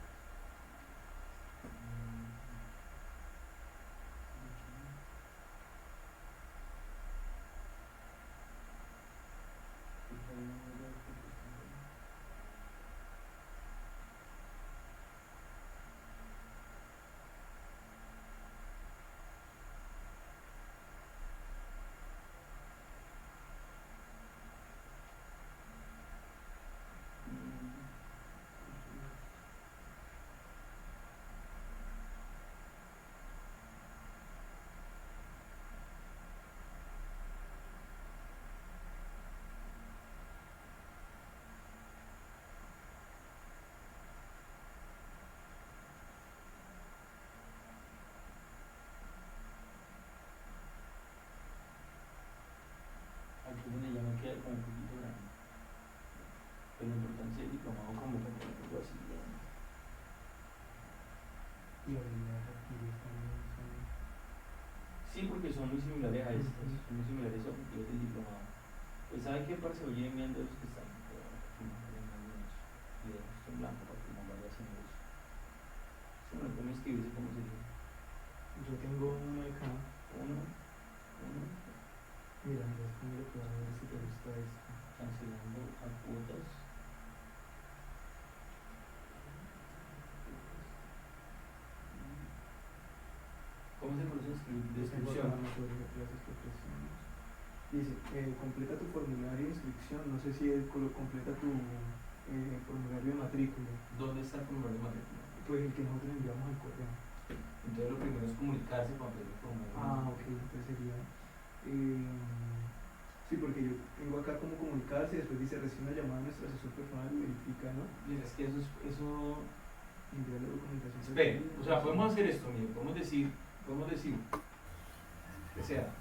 Aquí es donde ya me queda como un poquito grande. Pero la importancia del diplomado como para ponerlo así bien. Y habilidades adquiridas también son. Sí, porque son muy similares a estas, son muy similares a objetivos del diplomado. Pues saben que parce voy enviando los que están, pero aquí no hay nada de eso. Y dejo esto en blanco para que no vaya haciendo eso. Si no, ¿cómo escribirse? ¿Cómo sería? Yo tengo uno acá. Uno. Mira, responde que a ver si te gusta esto. Cancelando a cuotas. ¿Cómo se procede a escribir? Descripción. Dice, completa tu formulario de inscripción. No sé si completa tu formulario de matrícula. ¿Dónde está el formulario de matrícula? Pues el que nosotros enviamos al correo. Entonces lo primero es comunicarse para pedir el formulario. Ah, ok, entonces sería. Sí, porque yo tengo acá cómo comunicarse, después dice recibe una llamada a nuestro asesor personal y verifica, ¿no? Mira, es que eso... Enviar la documentación. Espera, o sea, podemos hacer esto, mire, podemos decir que sea,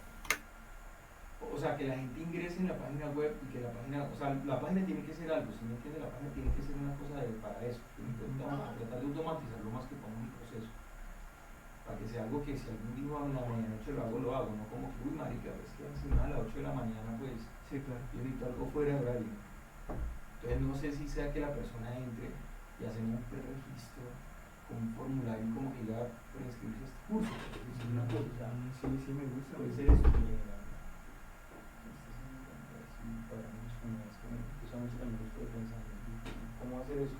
o sea, que la gente ingrese en la página web y que la página, o sea, la página tiene que ser algo, si no entiende la página tiene que ser una cosa para eso, tratar de automatizar lo más que podamos el proceso, para que sea algo que si algún día a la medianoche lo hago, no como que, uy, marica, es que si no a las 8 de la mañana, pues, sí, claro. yo necesito algo fuera de horario. Entonces no sé si sea que la persona entre y hacemos un preregistro con un formulario como que ya por inscribirse a este curso, porque si una cosa, o sea, sí, me gusta. puede ser esto que estoy pensando, ¿cómo hacer eso?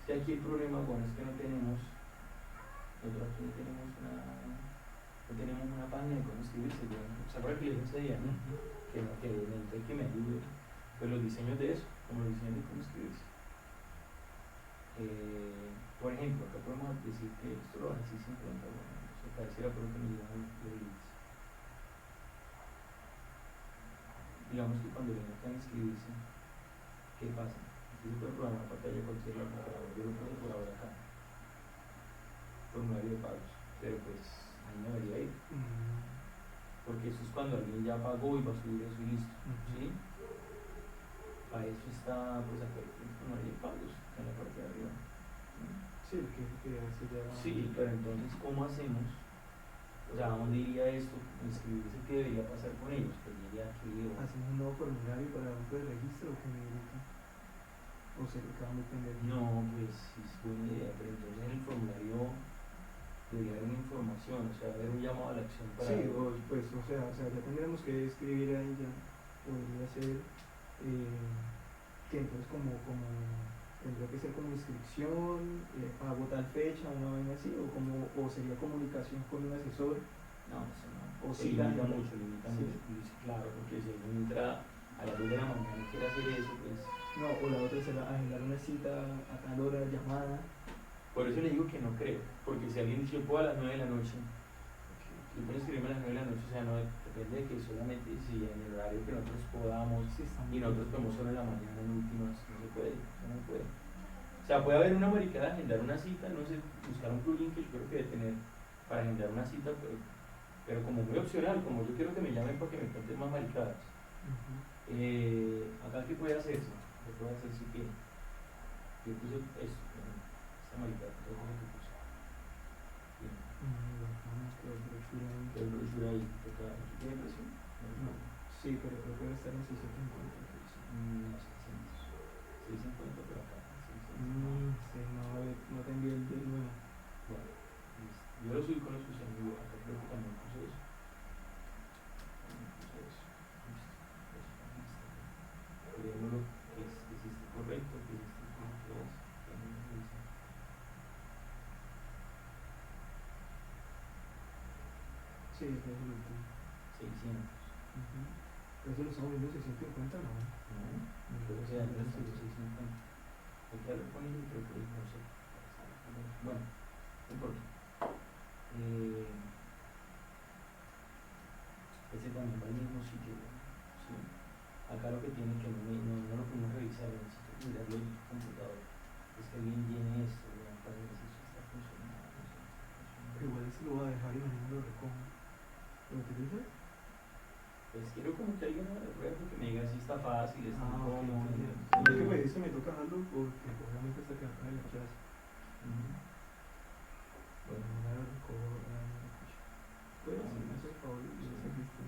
Si aquí el problema, bueno, es que no tenemos una página de cómo escribirse. ¿Se acuerdan que les enseñé, no? Que necesito que me ayude pues los diseños de eso, como los diseños de cómo escribirse. Por ejemplo, acá podemos decir que esto lo hace así simplemente, bueno, eso pareciera por lo que nos llevan los leads. Digamos que cuando le metan a inscribirse, ¿qué pasa? Aquí se puede programar la pantalla cualquier lado, yo lo pongo por ahora acá. Formulario de pagos, pero pues ahí no debería ir. Porque eso es cuando alguien ya pagó y va a subir eso y listo. ¿Sí? Para eso está, pues acá el formulario de pagos, en la parte de arriba. Sí, que hace ya. Sí, pero entonces, ¿cómo hacemos? O sea, ¿dónde iría esto? Inscribirse, ¿qué debería pasar con ellos? Que diría que ¿hacemos un nuevo formulario para un registro o qué me gusta? O o se le queda muy pendiente? No, pues es buena idea, pero entonces en el formulario debería haber una información, o sea, haber un llamado a la acción para... Sí, pues, o sea, ya tendremos que escribir ahí ya, podría ser, que entonces tendría que ser como inscripción, pago tal fecha, una vaina así, o sería comunicación con un asesor, No, eso no. o Se cita. limita mucho, Sí. claro, porque si alguien entra a las 2 de la mañana y quiere hacer eso, pues... No, o la otra será agendar una cita a tal hora, llamada. Por eso le digo que no creo, porque si alguien dice yo puedo a las 9 de la noche, yo puedo escribirme a las 9 de la noche, o sea, no depende de que solamente si en el horario que nosotros podamos Sí, está y muy nosotros bien. podemos solo en la mañana en últimas, no se puede, eso no puede. O sea, puede haber una maricada de agendar una cita, no sé, buscar un plugin que yo creo que debe tener para agendar una cita, pero como muy opcional, como yo quiero que me llamen para que me cuenten más maricadas. Ujú. Acá qué puede hacerse, qué puede hacerse que yo puse eso, esta maricada, otra cosa que puse. Bien. Que El brochure ahí, toca, ¿tiene precio? No, sí, pero creo que debe estar en 650. No, 650 por acá, 650. Sí, no te envié el de nuevo. Bueno, listo. Yo lo subí con los que usé en vivo, acá creo que también puse eso. También puse eso. Listo. Creémoslo que si esté correcto, que si esté correcto es. También lo dice. Sí, es el último. 600. Eso lo estamos viendo 650, ¿no? No, creo que Andrés salió 650. Hay que hablar con él y creo que no sé. Bueno, no importa. Ese también va al mismo sitio. ¿Sí? Acá lo que tiene que no lo podemos revisar, necesito mirarlo en tu computador. Es que alguien llene esto, para ver si esto está funcionando. Igual ese lo voy a dejar y mañana lo recojo. ¿Lo utilizas? Pues quiero como que alguien me recuerde, que me diga si está fácil, está cómodo. Es que me dice, me toca dejarlo porque obviamente hasta que acabe la clase. Bueno, mañana lo recojo. Pues, si me hace el favor, y lo hace listo.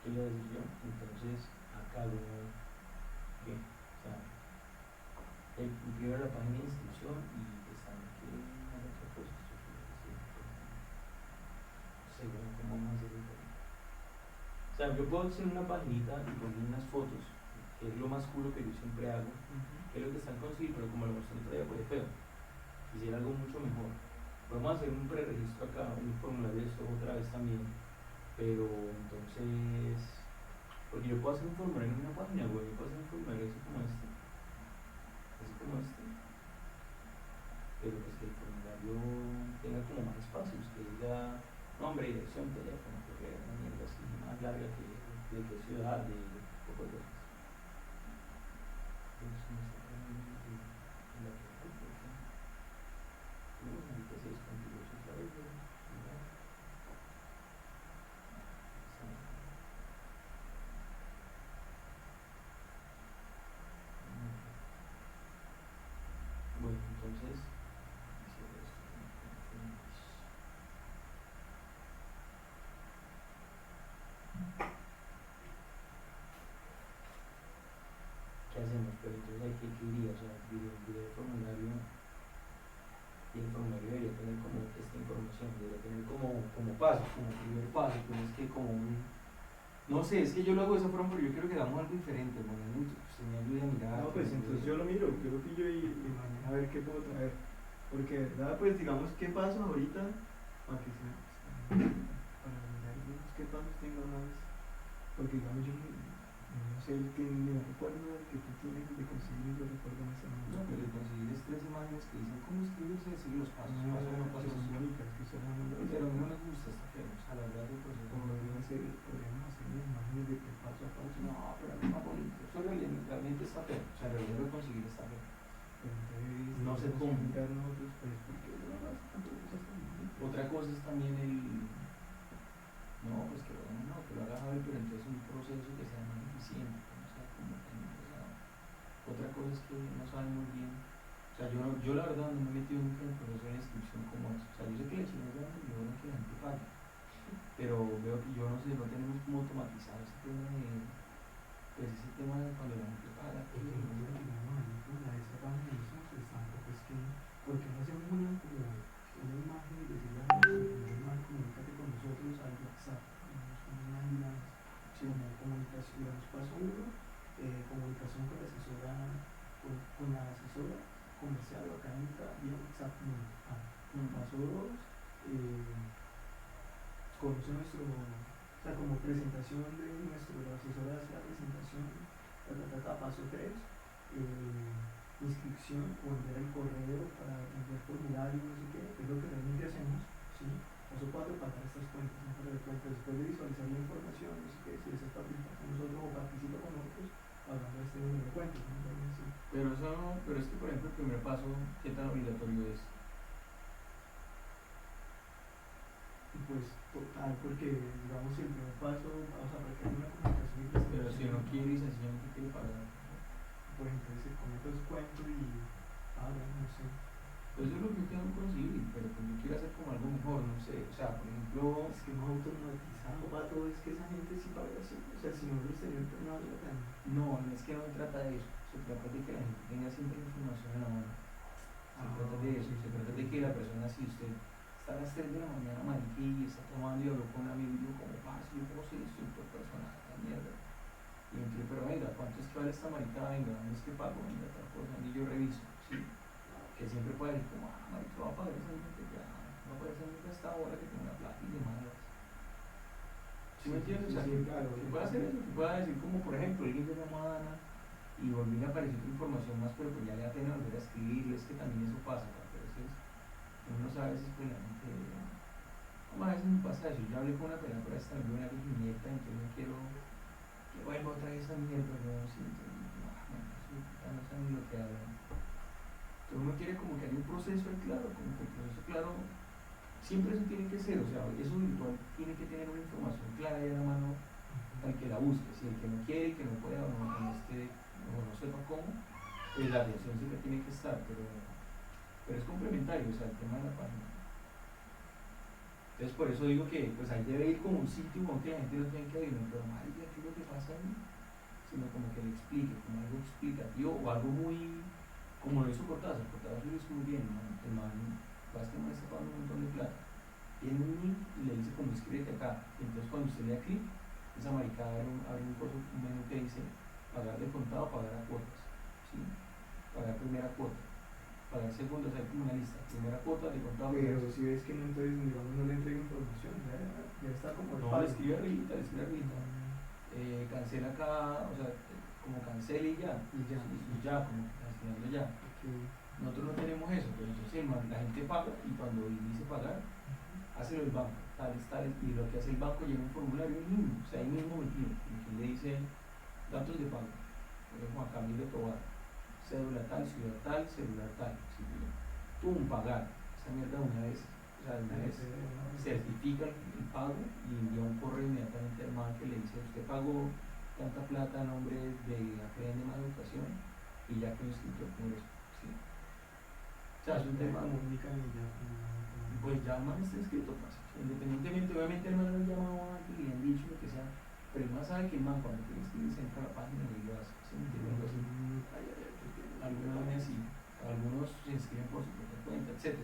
¿Qué le voy a decir yo? Entonces, acá lo ¿qué? O sea, primero la página de inscripción y están aquí en otra cosa. Según cómo vamos a hacer el tema. O sea, yo puedo hacer una paginita y poner unas fotos, que es lo más culo que yo siempre hago, que es lo que están conseguidos, pero como lo mostré el otro día fue feo. Quisiera algo mucho mejor. Podemos hacer un preregistro acá, un formulario de esto otra vez también, pero entonces, porque yo puedo hacer un formulario en una página web, yo puedo hacer un formulario así como este, pero pues que el formulario tenga como más espacios, que diga nombre, dirección, teléfono, correo, una mierda así más larga que de qué ciudad, de poco de cosas. Bueno, entonces, ¿qué hacemos? Pero entonces hay que iría, o sea, diría el formulario, y el formulario debería tener como esta información, debería tener como paso, como primer paso, pues es que como un, no sé, es que yo lo hago de esa forma, pero yo quiero que hagamos algo diferente, bueno, usted me ayude a mirar. No, pues entonces yo lo miro, yo lo pillo y mañana a ver qué puedo traer. Porque, ¿verdad? Pues digamos, ¿qué pasos ahorita? Para que sea, para mirar, digamos, qué pasos tengo más. Porque, digamos, yo no sé, ni me recuerdo el que tú tienes de conseguir, yo recuerdo en ese momento. No, pero conseguir es 3 imágenes que dicen cómo escribirse, decir los pasos, paso uno, paso que son dos. bonitas, que son muy Pero a mí no me gusta esta feo, o sea, la verdad el proceso. Podríamos hacer imágenes de que paso a paso. No, pero es más bonito, eso realmente está feo, o sea, en realidad lo conseguir está feo. Entonces, No sé cómo. mirar nosotros, pues, porque no vas tanto cosas tan bonitas. Otra cosa es también no, pues que lo haga Javi, pero entonces un proceso que sea más eficiente, que no sea como tan pesado. Otra cosa es que no sabemos bien, o sea, yo la verdad no me he metido nunca en el proceso de inscripción como eso, o sea, yo sé que la China es grande y yo veo que la gente falla, pero veo que yo no sé, no tenemos como automatizado ese tema de, pues ese tema de cuando la gente paga, que Paso 2, conoce nuestro, o sea, como presentación de nuestro asesor hace la presentación, paso 3, inscripción o enviar el correo para enviar formulario, no sé qué, que es lo que realmente hacemos, ¿sí? Paso 4, pagar estas cuentas, no pagar cuentas, después de visualizar la información, no sé qué, si deseas participar con nosotros o participa con nosotros, pagando este número de cuentas, ¿no? Así. Pero eso no, pero es que por ejemplo el primer paso, ¿qué tan obligatorio es? Y pues total, porque digamos el primer paso, o sea, para que haya una comunicación y Pero si uno quiere y sencillamente quiere pagar. pues entonces se comete el cuento y paga, no sé. Pues eso es lo que yo tengo conseguir, pero pues yo quiero hacer como algo mejor, no sé, o sea, por ejemplo... Es que no automatizado, pato, es que esa gente sí paga así, o sea, si no lo tenía pues no vale la pena. No, es que no se trata de eso, se trata de que la gente tenga siempre información en la mano. Se trata de eso, se trata de que la persona, si usted está a las 3 de la mañana, marica, y está tomando y habló con un amigo y yo como pasa, yo como soy instructor personal, la mierda. Y entonces, pero venga, ¿cuánto es que vale esta marica? Venga, ¿dónde es que pago? Venga, tal cosa, y yo reviso, ¿sí? Que siempre puede decir como, marica, va a pagar esa gente ya, va a pagar esa gente hasta ahora que tengo una plata y demás. ¿Sí me entiendes? O sea, Sí, claro, que pueda hacer eso, que pueda decir como, por ejemplo, alguien se llama Ana y volví a aparecer otra información más, pero pues ya le da pena volver a escribirle, es que también eso pasa, porque a veces uno no sabe si es pues la gente, como a veces me pasa eso, yo hablé con una persona por esta me una viñeta, entonces no quiero que vuelva otra vez esa mierda, no, sí, entonces, ya no saben lo que hablan. Entonces uno quiere como que haya un proceso ahí claro, como que el proceso claro, siempre eso tiene que ser, o sea, eso virtual tiene que tener una información clara y a la mano al que la busque, si el que no quiere, que no pueda o no sepa cómo, pues la atención siempre tiene que estar, pero es complementario, o sea, el tema de la página. Entonces por eso digo que pues ahí debe ir como un sitio donde la gente no tenga que adivinar, pero madre, ¿qué es lo que pasa ahí? Sino como que le explique, como algo explicativo o algo muy, como lo hizo Cortázar lo hizo muy bien, ¿no? El man, básicamente está pagando un montón de plata, tiene un link y le dice como escríbete acá, y entonces cuando usted le da clic, esa maricada abre un menú que dice pagar de contado, pagar a cuotas, ¿sí? Pagar primera cuota, pagar segunda, o sea, como una lista, primera cuota de contado. Pero si ves que no, entonces digamos no le entrega información, ya está como el no, pago. le escribe arriba, cancela acá, o sea, como cancele y ya, como cancelando ya. Okay. Nosotros no tenemos eso, pero entonces la gente paga y cuando dice pagar, hace lo del banco, tales, y lo que hace el banco lleva un formulario ahí mismo, o sea, ahí mismo metido, y que le dice datos de pago, por ejemplo, Juan Camilo Tobar, cédula tal, ciudad tal, celular tal, ¿sí? Pum, pagar, esa mierda una vez, o sea, una vez certifica el pago y envía un correo inmediatamente al man que le dice, usted pagó tanta plata a nombre de Aprende Más Educación y ya quedó inscrito por eso, ¿sí? O sea, es un tema, pues ya el man está inscrito, pues, independientemente, obviamente el man lo han llamado antes y le han dicho lo que sea, pero el man sabe que el man cuando quiere inscribirse entra a la página y lo hace, ¿sí? Algunos así, algunos se inscriben por su propia cuenta, etc.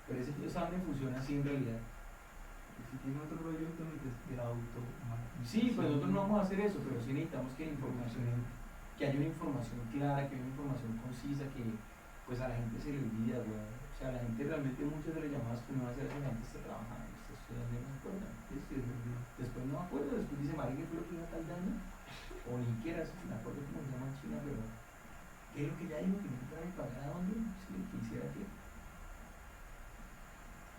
Pero ese examen funciona así en realidad. Si tiene otro rollo entonces de auto. Sí, pues nosotros no vamos a hacer eso, pero sí necesitamos que haya una información clara, que haya una información concisa, que pues a la gente se le olvida, güey. O sea, la gente realmente muchas de las llamadas que uno va a hacer a la gente está trabajando, está estudiando y no se acuerdan. Después no me acuerdo, después dice, María, ¿qué fue lo que iba a tal daño? O ni siquiera, me acuerdo cómo se llama en China, pero ¿qué es lo que ya dijo que necesitaba y pagar a dónde? Si le quisiera que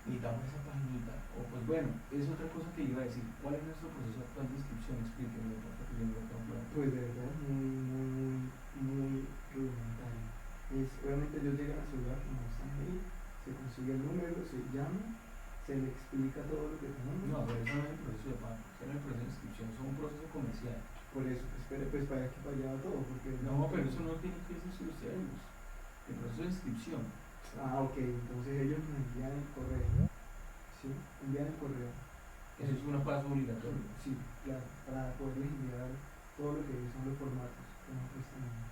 necesitamos esa paginita. O pues bueno, es otra cosa que iba a decir. ¿Cuál es nuestro proceso actual de inscripción? Explíquenme, porque yo no lo tengo claro. Pues de verdad, muy rudimentario. Obviamente ellos llegan a su lugar como están ahí, se consigue el número, se llama, se le explica todo lo que tenemos. No, pero eso no es el proceso de pago, eso no es el proceso de inscripción, eso es un proceso comercial. Por eso, pues para que vaya todo, porque... No, pero eso no tiene que ser ustedes. El proceso de inscripción. Ah, ok, entonces ellos me envían el correo. Sí, envían el correo. Eso es un paso obligatorio. Sí, claro, para poderles enviar todo lo que son los formatos que nosotros tenemos.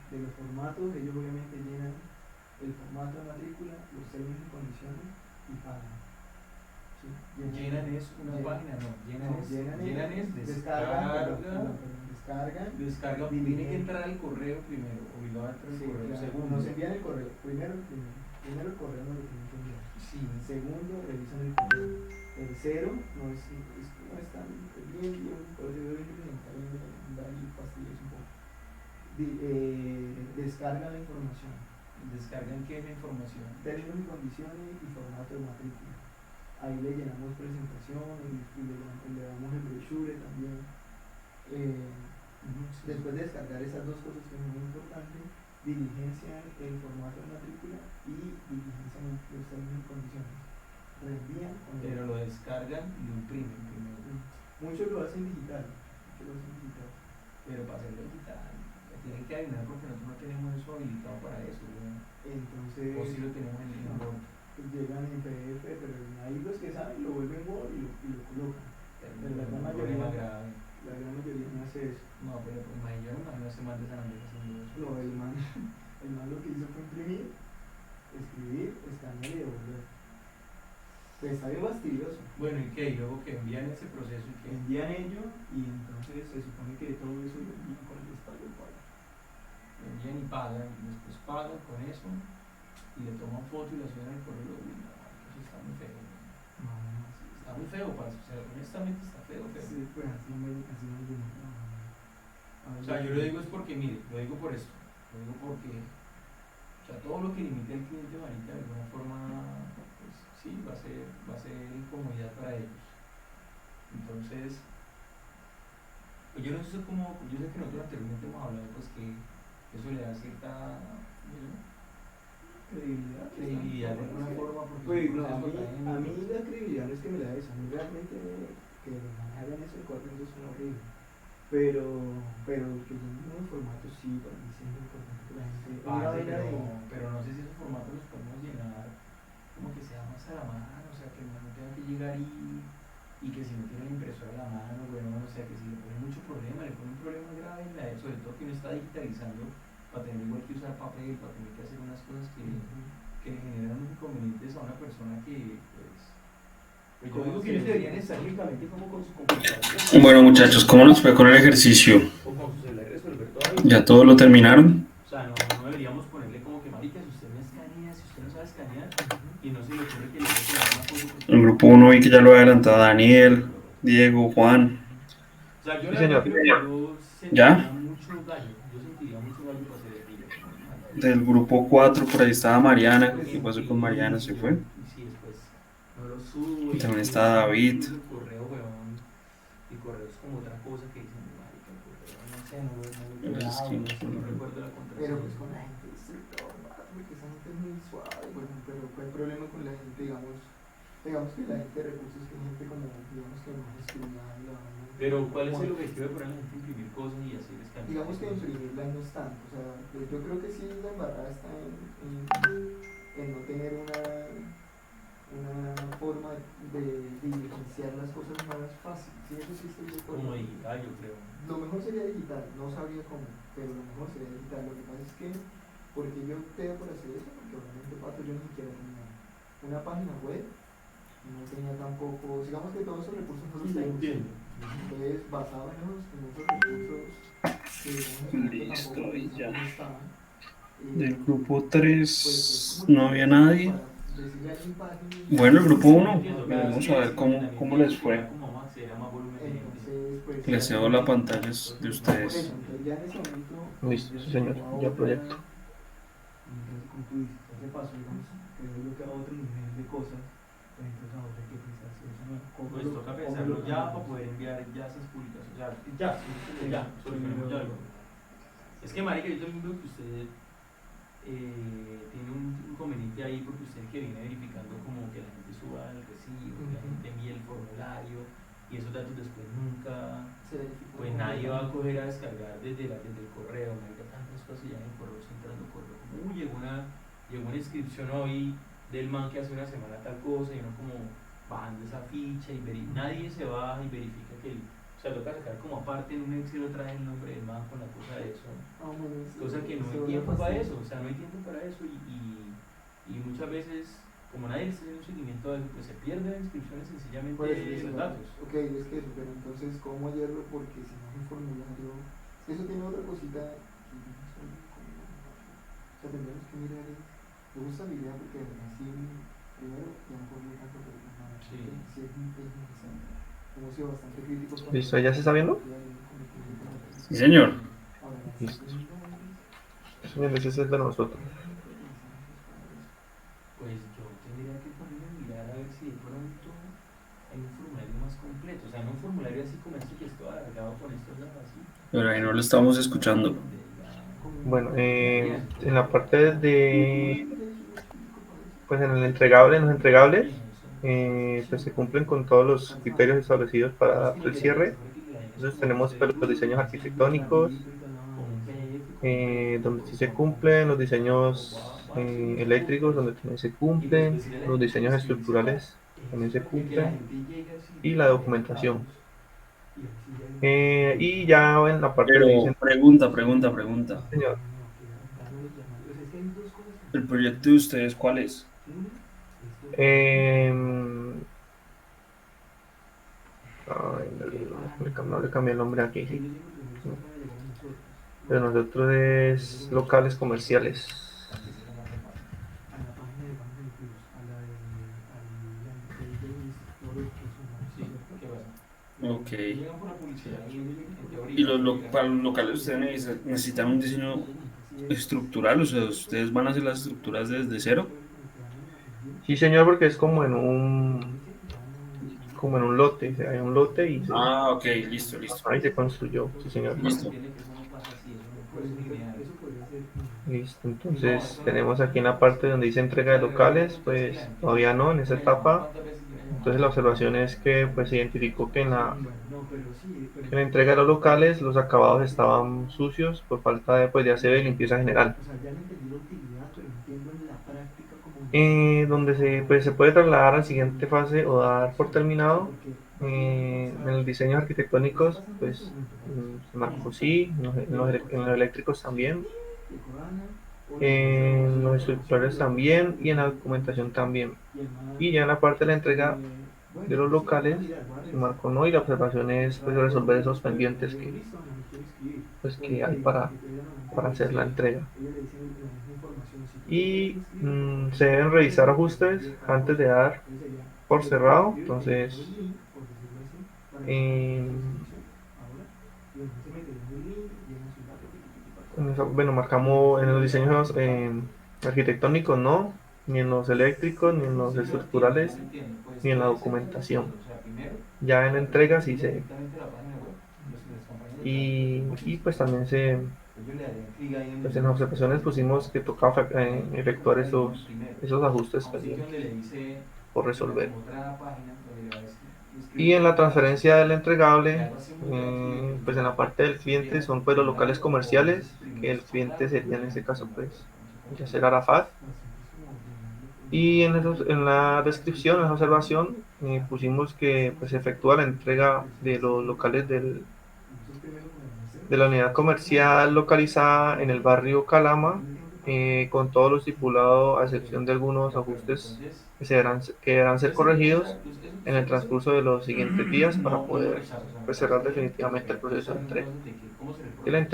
De los formatos, ellos obviamente llenan el formato de matrícula, los términos y condiciones y pagan. Sí, llenan es una página, no, llenan es descargan, tiene que entrar al correo primero, obligado a entrar al correo, claro, segundo. Nos envían el correo, primero, Primero, el correo no lo tienen que enviar. Sí. Segundo, revisan el correo. Tercero, no es tan bien, por eso yo voy a presentar y fastidies un poco. Descargan la información. ¿Descargan qué es la información? Términos y condiciones y formato de matrícula. Ahí le llenamos presentación y le damos el brochure también. Después de descargar esas dos cosas que son muy importantes, diligencia en formato de matrícula y diligencia en los términos y condiciones. Reenvían. Pero lo descargan y lo imprimen primero. Muchos lo hacen digital. Pero para hacerlo digital, tienen que adivinar porque nosotros no tenemos eso habilitado para eso. ¿No? Entonces, o si lo tenemos en Word. Llegan en PDF, pero ahí los que saben lo vuelven Word y lo colocan. Pero la gran mayoría no hace eso. No, pero yo me imagino ese man de San Andrés haciendo eso. No, el man lo que hizo fue imprimir, escribir, escanear y devolver. Pues está bien fastidioso. Bueno, ¿y qué? ¿Y luego que envían ese proceso y qué? Envían ello y entonces se supone que todo eso lo envían con el respaldo del pago. Envían y pagan, y después pagan con eso y le toman foto y la suben al correo. Uy, no, eso está muy feo. No, está muy feo, o sea, honestamente está feo. Sí, pues así no. O sea, yo lo digo es porque, mire, lo digo por esto. Lo digo porque, o sea, todo lo que limite al cliente, marica, de alguna forma, pues sí, va a ser incomodidad para ellos. Entonces, pues yo no sé cómo, yo sé que nosotros anteriormente hemos hablado, pues que eso le da cierta credibilidad de alguna forma, porque pues no, a mí la credibilidad no es que me la des, a mí realmente que me hagan eso de 4 minutos es horrible. Pero que lleguen unos formatos sí, para mí sí es importante que la gente... pero no sé si esos formatos los podemos llenar como que sea más a la mano, o sea, que no tenga que llegar y que si no tiene la impresora a la mano, bueno, o sea, que si le pone mucho problema, le pone un problema grave en la sobre todo que uno está digitalizando para tener igual que usar papel, para tener que hacer unas cosas que le generan inconvenientes a una persona que, pues yo digo que ellos deberían estar únicamente como con su computadora. Bueno, muchachos, ¿cómo nos fue con el ejercicio? O con su celular resolver todo. ¿Ya todo lo terminaron? O sea, no deberíamos ponerle como que, marica, si usted no escanea, si usted no sabe escanear, y no se le ocurre que le puede dar una foto. El grupo 1 vi que ya lo ha adelantado Daniel, Diego, Juan. O sea, yo creo que yo ¿Ya? mucho gallo, yo sentiría mucho gallo para hacer el vídeo. Del grupo 4, por ahí estaba Mariana. ¿Qué pasó con Mariana? ¿Se fue? Sí, después no lo subo. Y también está David. El correo, weón. El correo es como otra cosa que dicen, marica, el correo, no sé, no recuerdo la contraseña. Pero pues con la gente porque esa gente es muy suave, bueno, pero ¿cuál problema con la gente, digamos que la gente de recursos, que hay gente como, digamos que no estudiando. Pero ¿cuál es el objetivo de poner a la gente a imprimir cosas y hacer escanear? Digamos que imprimirla no es tanto, o sea, yo creo que sí la embarrada está en no tener una forma de diligenciar las cosas más fácil, sí, eso sí estoy de acuerdo. Como digital, yo creo. Lo mejor sería digital, no sabría cómo, pero lo mejor sería digital. Lo que pasa es que, porque yo opté por hacer eso, porque obviamente Pato yo ni siquiera tenía una página web, no tenía tampoco, digamos que todos esos recursos no los tengo. Entonces, basado en esos recursos que Listo, y ya. no estaban, Del grupo 3 pues, no había nadie. Bueno, el grupo 1, vamos a ver cómo les fue. Les cedo la pantalla de ustedes. Listo, sí, señor, ya proyecto. Ese paso, digamos, creo que a otro nivel de cosas, pues entonces ahora hay que pensar si eso no. Pues toca pensarlo ya para poder enviar ya esas publicaciones. O sea, ya, solucionemos ya algo. Es que, marica, yo también veo que usted tiene un inconveniente ahí porque usted que viene verificando como que la gente suba el recibo, que la gente envíe el formulario y esos datos después nunca, pues nadie va a coger a descargar desde el correo, marica, tantas cosas ya en el correo, está entrando correo, como llegó una inscripción hoy del man que hace una semana tal cosa y uno como bajando esa ficha y nadie se baja y verifica que o sea, toca sacar como aparte en un Excel otra vez el nombre del man con la cosa de eso, cosa que no hay tiempo para eso, o sea, no hay tiempo para eso y muchas veces, como nadie le está haciendo un seguimiento a eso, pues se pierden las inscripciones sencillamente los datos. Ok, es que eso, pero entonces, ¿cómo hallarlo? Porque si no es un formulario, eso tiene otra cosita, o sea, tendríamos que mirar Me gusta mi idea porque así, primero, ya no puedo tanto, pero Sí. sí es interesante. Hemos sido bastante críticos con ¿Listo? ¿Ya se está viendo? Sí, señor. Listo. Señores, ese es de nosotros. Pues yo tendría que ponerme a mirar a ver si de pronto hay un formulario más completo. O sea, no un formulario así como este que es todo alargado con estos datos así. Pero ahí no lo estamos escuchando. Bueno, en la parte de, pues en el entregable, en los entregables, pues se cumplen con todos los criterios establecidos para el cierre. Entonces tenemos pues, los diseños arquitectónicos, donde sí se cumplen, los diseños eléctricos, donde también se cumplen, los diseños estructurales también se cumplen, y la documentación. Y ya en la parte donde Pero dicen, pregunta. señor, ¿El proyecto de ustedes cuál es? ay, no le cambié el nombre aquí, sí. Pero nosotros es locales comerciales. Ok. ¿Y para los locales ustedes necesitan un diseño estructural? O sea, ¿ustedes van a hacer las estructuras desde cero? Sí, señor, porque es como en un lote, o sea, hay un lote y Ah, ok, listo. ahí se construyó, sí, señor. Listo. Listo, entonces tenemos aquí en la parte donde dice entrega de locales, pues todavía no, en esa etapa. Entonces la observación es que pues se identificó que en la entrega de los locales los acabados estaban sucios por falta de, pues, de aseo y limpieza general. Donde se puede trasladar a la siguiente fase o dar por terminado. En los diseños arquitectónicos, pues se marcó sí, en los eléctricos también, en los estructurales también y en la documentación también. Y ya en la parte de la entrega de los locales se marcó no, y la observación es pues resolver esos pendientes que hay para hacer la entrega. Y se deben revisar ajustes antes de dar por cerrado. Entonces bueno, marcamos en los diseños arquitectónicos no, ni en los eléctricos, ni en los estructurales, ni en la documentación. Ya en la entrega sí se... Y pues también pues en las observaciones pusimos que tocaba efectuar esos ajustes pendientes por resolver. Y en la transferencia del entregable, pues en la parte del cliente son pues los locales comerciales, que el cliente sería en este caso pues Yasser Arafat. Y en la descripción, en la observación, pusimos que pues se efectúa la entrega de los locales de la unidad comercial localizada en el barrio Calama, con todo lo estipulado, a excepción de algunos ajustes que deberán ser corregidos en el transcurso de los siguientes días para poder pues, cerrar definitivamente el proceso de entrega.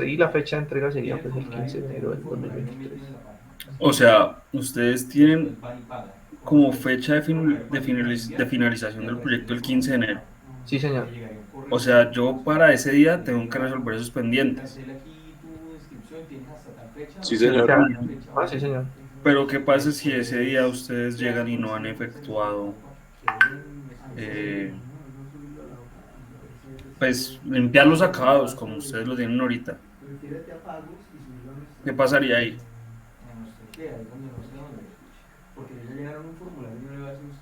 Y la fecha de entrega sería pues, el 15 de enero del 2023. O sea, ustedes tienen como fecha de finalización del proyecto el 15 de enero. Sí, señor. O sea, yo para ese día tengo que resolver esos pendientes. Sí, señor. Sí, señor. Pero ¿qué pasa si ese día ustedes llegan y no han efectuado pues limpiar los acabados como ustedes lo tienen ahorita? ¿Qué pasaría ahí?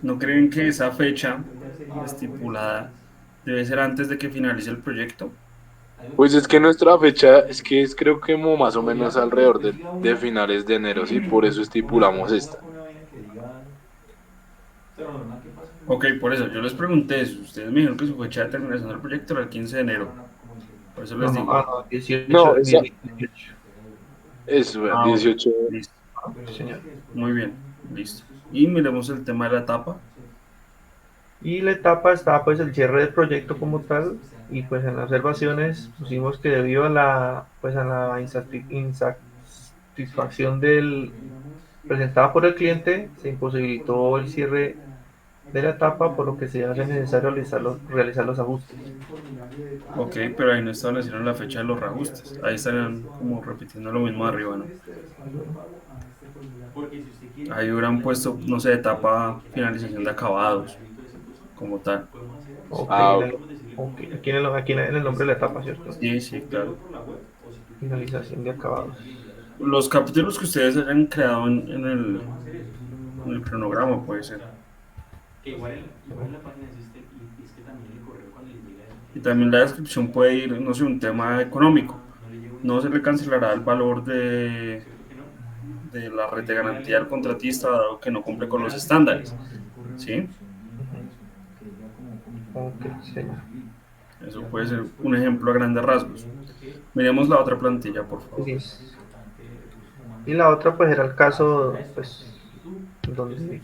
¿No creen que esa fecha estipulada debe ser antes de que finalice el proyecto? Pues es que nuestra fecha es creo que como más o menos alrededor de finales de enero, sí, por eso estipulamos esta. Ok, por eso yo les pregunté eso. Ustedes me dijeron que su fecha de terminación del proyecto era el 15 de enero. Por eso les digo. 18. No, 18. Eso, Ah, 18. Listo. Sí, señor. Muy bien, listo. Y miremos el tema de la etapa. Y la etapa está pues el cierre del proyecto como tal, y pues en las observaciones pusimos que debido a la insatisfacción presentada por el cliente, se imposibilitó el cierre de la etapa, por lo que se hace necesario realizar los ajustes. Ok, pero ahí no establecieron la fecha de los reajustes. Ahí estarían como repitiendo lo mismo arriba, ¿no? Ahí hubieran puesto, no sé, etapa finalización de acabados, como tal. Ok, Ah, aquí en el nombre de la etapa, ¿cierto? Sí, sí, claro. Finalización de acabados. Los capítulos que ustedes hayan creado en el cronograma, puede ser. Que igual en la página existe, y es que también el correo cuando le llega Y también la descripción puede ir, no sé, un tema económico. No se le cancelará el valor de la red de garantía al contratista dado que no cumple con los estándares. ¿Sí? Ok, señor. Eso puede ser un ejemplo a grandes rasgos. Miremos la otra plantilla, por favor. Listo. Y la otra pues era el caso pues donde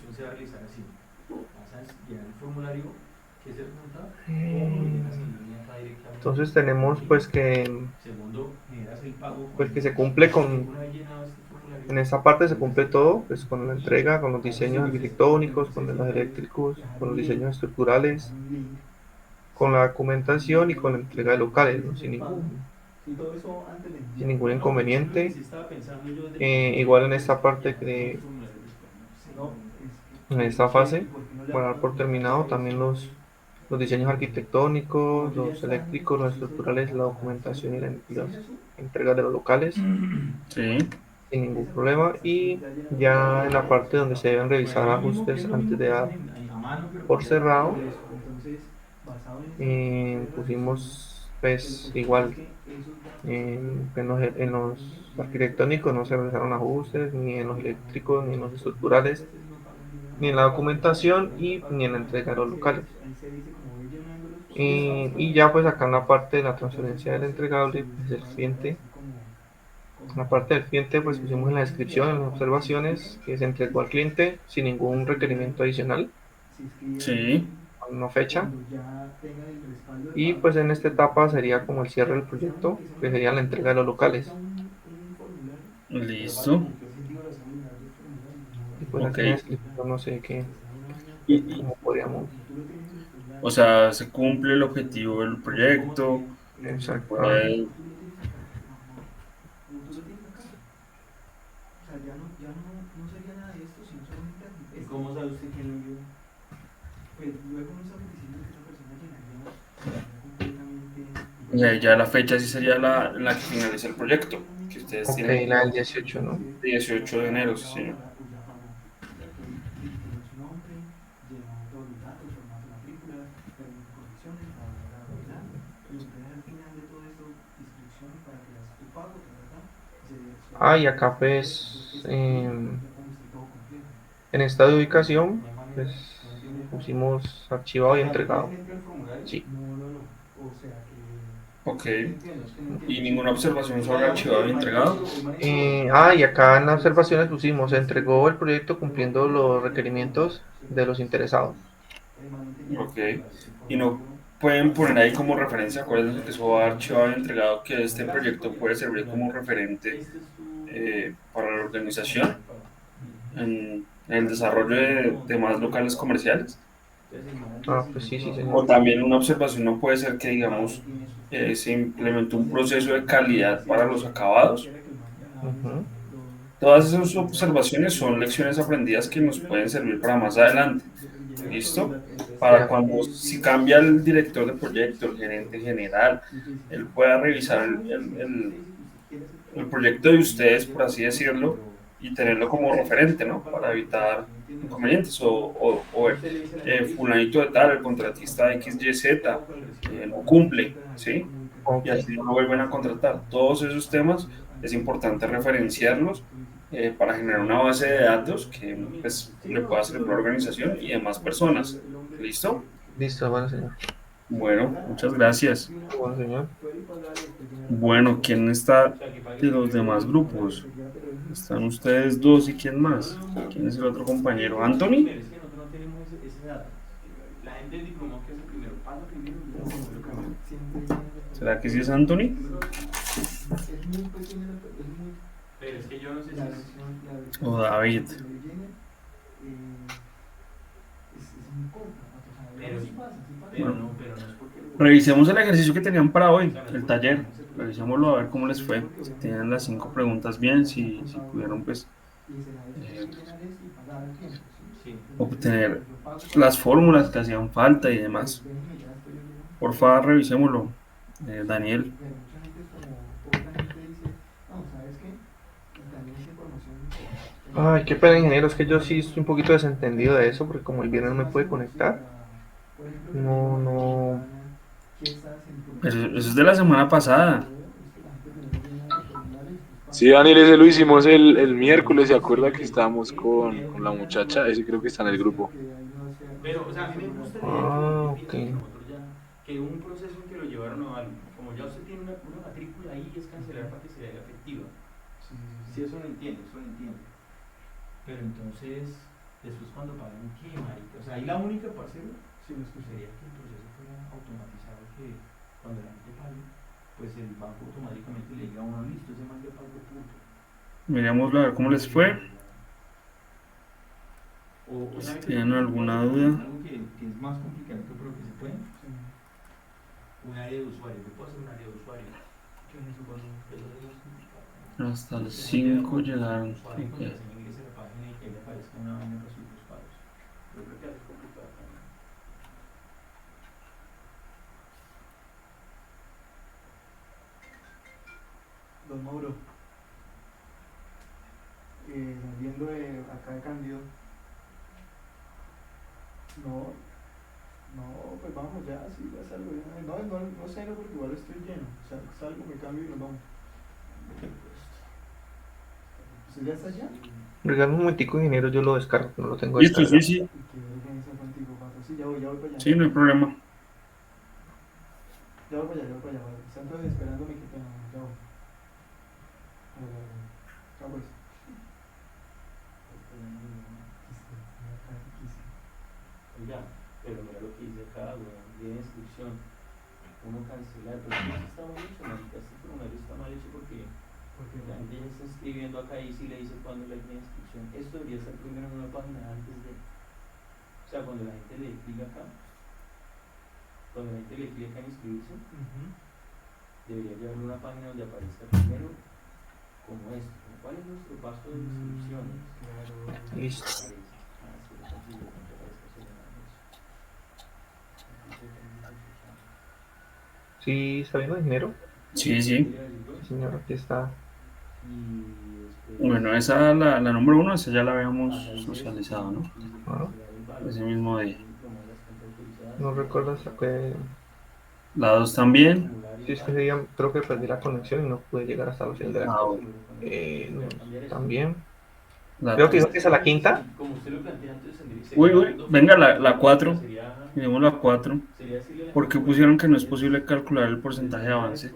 entonces tenemos pues que se cumple con en esta parte se cumple todo pues con la entrega, con los diseños arquitectónicos, con los eléctricos, con los diseños estructurales, con la documentación y con la entrega de locales, ¿no? Sin ningún inconveniente. Igual en esta parte en esta fase voy a dar por terminado también los diseños arquitectónicos, los eléctricos, los estructurales, la documentación y las entregas de los locales Sí. sin ningún problema. Y ya en la parte donde se deben revisar ajustes antes de dar por cerrado, pusimos pues igual en los arquitectónicos no se realizaron ajustes, ni en los eléctricos, ni en los estructurales, ni en la documentación y ni en la entrega de los locales. Y ya pues acá en la parte de la transferencia del entregable pues, del cliente, en la parte del cliente pues pusimos en la descripción, en las observaciones, que se entregó al cliente sin ningún requerimiento adicional, Sí. no fecha. Y pues en esta etapa sería como el cierre del proyecto, que sería la entrega de los locales. Listo. Y pues Ok. aquí en la descripción no sé qué, Y, cómo podríamos. o sea, se cumple el objetivo del proyecto. Exacto. Puede- ¿Y cómo sabe usted quién lo envió? Y ahí ya la fecha sí sería la que finaliza el proyecto, que ustedes Ok, tienen la del 18, ¿no? 18 de enero, sí, señor. Y acá pues en esta ubicación pues pusimos archivado y entregado. Sí. Ok. ¿Y ninguna observación sobre archivado y entregado? Y acá en las observaciones pusimos, se entregó el proyecto cumpliendo los requerimientos de los interesados. Ok. ¿Y no pueden poner ahí como referencia, acuérdense que eso va archivado y entregado, que este proyecto puede servir como referente para la organización en el desarrollo de más locales comerciales? Pues sí, señor. O también una observación no puede ser que, digamos, se implementó un proceso de calidad para los acabados. Ujú. Todas esas observaciones son lecciones aprendidas que nos pueden servir para más adelante. ¿Listo? Para cuando si cambia el director de proyecto, el gerente general, él pueda revisar el proyecto de ustedes, por así decirlo, y tenerlo como referente, ¿no? Para evitar inconvenientes fulanito de tal, el contratista XYZ, no cumple, ¿sí? Ok. Y así no vuelven a contratar. Todos esos temas es importante referenciarlos para generar una base de datos que pues, le pueda servir a la organización y demás personas. ¿Listo? Listo, bueno, señor. Bueno, muchas gracias. Bueno, señor. Bueno, ¿quién está de los demás grupos? Están ustedes dos y quién más. ¿Quién es el otro compañero? ¿Anthony? Es que nosotros no tenemos ese dato. La gente del diplomado que hace primero, pasa primero y luego ¿Será que sí es Anthony? Pero es que yo no sé si La es... versión O David. que le viene, es muy corta, o sea, Pero sí pasa, sí pasa. pero no es porque... Revisemos el ejercicio que tenían para hoy, el taller. Revisémoslo a ver cómo les fue. Si tienen las 5 preguntas bien, si pudieron pues Sí. obtener las fórmulas que hacían falta y demás. Por favor, revisémoslo, Daniel. Pero mucha gente es como, otra gente dice, no, ¿sabes qué? Y también esa información. Ay, qué pena, ingeniero, es que yo sí estoy un poquito desentendido de eso, porque como el viernes no me puede conectar, no. Eso es de la semana pasada. Sí, Daniel, ese lo hicimos el miércoles, ¿se acuerda que estábamos con la muchacha? Ese creo que está en el grupo. Pero, o sea, a mí me gustaría Ok. que un proceso en que lo llevaron a algo, como ya usted tiene una matrícula ahí, es cancelar para que se le haga efectiva. Sí, eso lo entiendo, Pero entonces, después cuando pagan, ¿qué, marica? O sea, ahí la única, parcero, sería que el proceso fuera automatizado, que cuando la gente pague, pues el banco automáticamente le diga a uno, listo, ese man ya pagó, punto. Miremoslo a ver cómo les fue. Si tienen alguna duda. Algo que es más complicado que pero que se puede. Un área de usuario. Yo puedo hacer un área de usuario. Hasta las 5 llegaron. Ok. Ingrese a la página y que le aparezca una vaina para sus pagos. Yo creo que es complicado también. Don Mauro, saliendo de acá de Cándido, no, pues vamos ya, sí, ya salgo ya. No sé, no, porque igual estoy lleno, o sea, salgo, me cambio y nos vamos. ¿Usted ya está allá? Regálame un momentico, ingeniero, yo lo descargo, no lo tengo Listo, descargado. sí. Sí, ya voy para allá. Sí, no hay problema. Ya voy para allá, vale. Están todos esperándome que tengan, ya voy. Chao pues. Oiga, pero mira lo que dice acá, weón, de inscripción. Uno cancela, pero no está mal hecho, marica, este formulario está mal hecho porque la gente ya está escribiendo acá y si le dice cuándo le hay inscripción. Esto debería estar primero en una página antes de. O sea, cuando la gente le clica acá, cuando la gente le clica en inscribirse, debería llevar una página donde aparezca primero como esto, como cuál es nuestro paso de inscripciones. Listo. ¿Sí está viendo, ingeniero? Sí. Sí, señor, aquí está. Bueno, esa, la número 1, esa ya la habíamos socializado, ¿no? Ah, Ese mismo día. no recuerdo hasta qué. La 2 también. Sí, es que ese día creo que perdí la conexión y no pude llegar hasta el final de la Ah, clase. bueno. No, también. La Creo que dijo 3. que es a la quinta. Uy, venga, la 4. Miremos la 4. ¿Por qué pusieron que no es posible calcular el porcentaje de avance?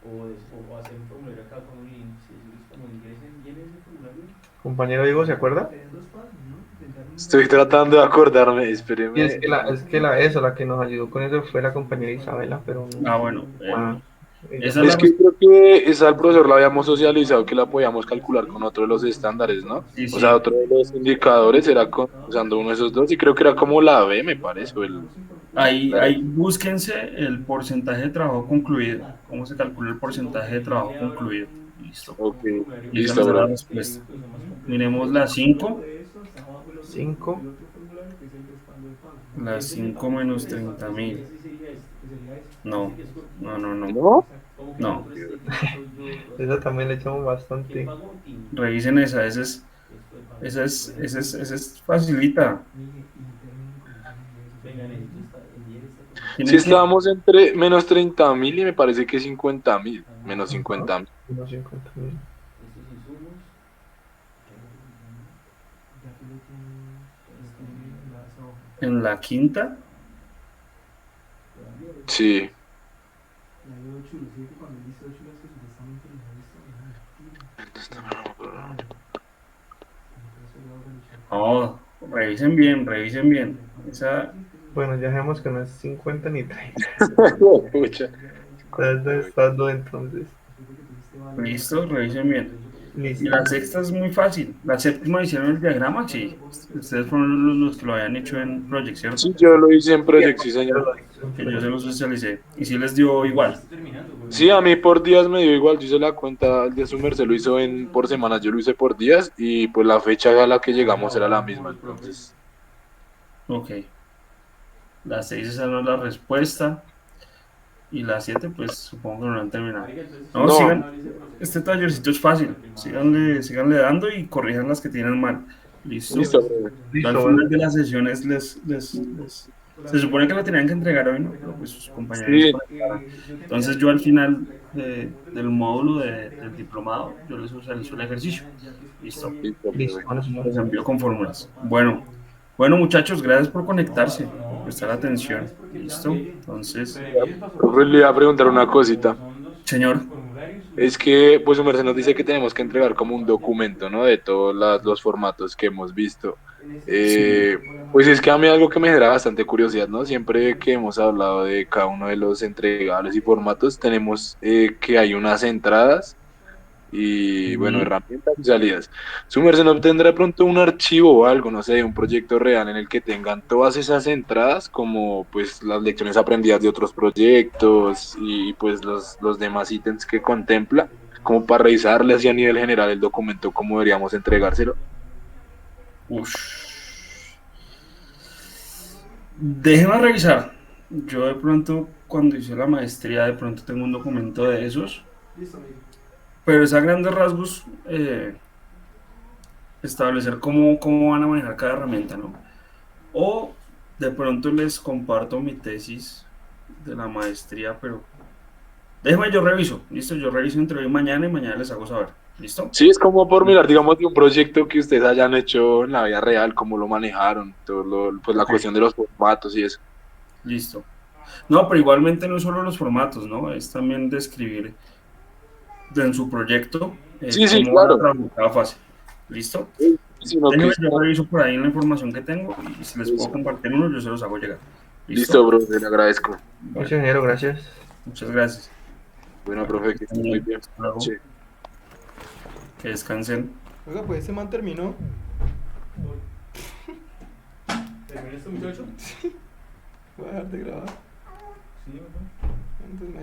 O hacer un formulario acá con un link, si es como ingresen, llenen ese formulario. Compañero Diego, ¿se acuerda? Estoy tratando de acordarme, Y espéreme. es que la que nos ayudó con eso fue la compañera Isabela, pero no. Ah, bueno. Ella Esa fue Es que creo que esa al profesor la habíamos socializado que la podíamos calcular con otro de los estándares, ¿no? Sí, O sea, otro de los indicadores era usando uno de esos dos y creo que era como la B, me parece. Ahí búsquense el porcentaje de trabajo concluido. ¿Cómo se calcula el porcentaje de trabajo concluido? Listo. Ok, Y esa listo, será la bro. respuesta. Miremos la 5. 5. La 5 menos 30.000. No. ¿No? No. Esa también le echamos bastante. Revisen esa. Esa es facilita. Sí, estábamos entre menos 30.000 y me parece que 50.000. Menos 50.000. Unos 50.000. En la quinta. Sí. Oh, revisen bien. Esa, Bueno, ya sabemos que no es 50 ni 30. Pucha. Estás entonces. Listo, revisen bien. Y Listo. la sexta es muy fácil. La séptima hicieron el diagrama, sí. Ustedes fueron los que lo habían hecho en Project, ¿cierto? Sí, yo lo hice en Project, sí, señor. Que yo se los socialicé. Y sí les dio igual. Sí, a mí por días me dio igual, yo hice la cuenta, el de Summer se lo hizo por semanas, yo lo hice por días y pues la fecha a la que llegamos era la misma, entonces. Ok. La 6 esa no es la respuesta. Y la 7 pues supongo que no la han terminado. No, No. sigan. Este tallercito es fácil. Síganle dando y corrijan las que tienen mal. Listo. Listo, brother. Yo al Listo, final bueno. de las sesiones se supone que la tenían que entregar hoy, ¿no? Pero pues sus compañeros Sí. conectaron. Entonces yo al final del módulo del diplomado, yo les socializo el ejercicio. Listo. Listo, Listo, brother. bueno, señor. Les envío con fórmulas. Bueno muchachos, gracias por conectarse, por prestar atención. Listo. Entonces, Profe, le iba a preguntar una cosita. señor. Es que, pues, su merced nos dice que tenemos que entregar como un documento, ¿no? De todos los formatos que hemos visto. Pues es que a mí algo que me genera bastante curiosidad, ¿no? Siempre que hemos hablado de cada uno de los entregables y formatos, tenemos que hay unas entradas y, bueno, Ujú. herramientas y salidas. Su merced no tendrá de pronto un archivo o algo, no sé, un proyecto real en el que tengan todas esas entradas, como pues las lecciones aprendidas de otros proyectos y pues los demás ítems que contempla, como para revisarle así a nivel general el documento, cómo deberíamos entregárselo. Ush. Déjenme revisar. Yo de pronto, cuando hice la maestría, de pronto tengo un documento de esos. Pero es a grandes rasgos establecer cómo van a manejar cada herramienta, ¿no? O de pronto les comparto mi tesis de la maestría, pero déjenme yo reviso. Listo, yo reviso entre hoy y mañana les hago saber. ¿Listo? Sí, es como por mirar, digamos, de un proyecto que ustedes hayan hecho en la vida real, cómo lo manejaron, pues la Ok. cuestión de los formatos y eso. Listo. No, pero igualmente no es solo los formatos, ¿no? Es también describir en su proyecto Sí, sí, cómo van a claro. trabajar cada fase. ¿Listo? Sino que Déjenme, yo reviso por ahí la información que tengo y si les puedo Eso. compartir uno, yo se los hago llegar. Listo, ¿Listo? bro, le agradezco. Bueno, Mucho dinero, gracias. muchas gracias. Bueno, Bueno, profe, que esté muy bien. hasta luego. Sí. Que descansen. Oiga, pues ese man terminó. ¿Terminó este muchacho? Voy a dejar de grabar. Sí, Entonces me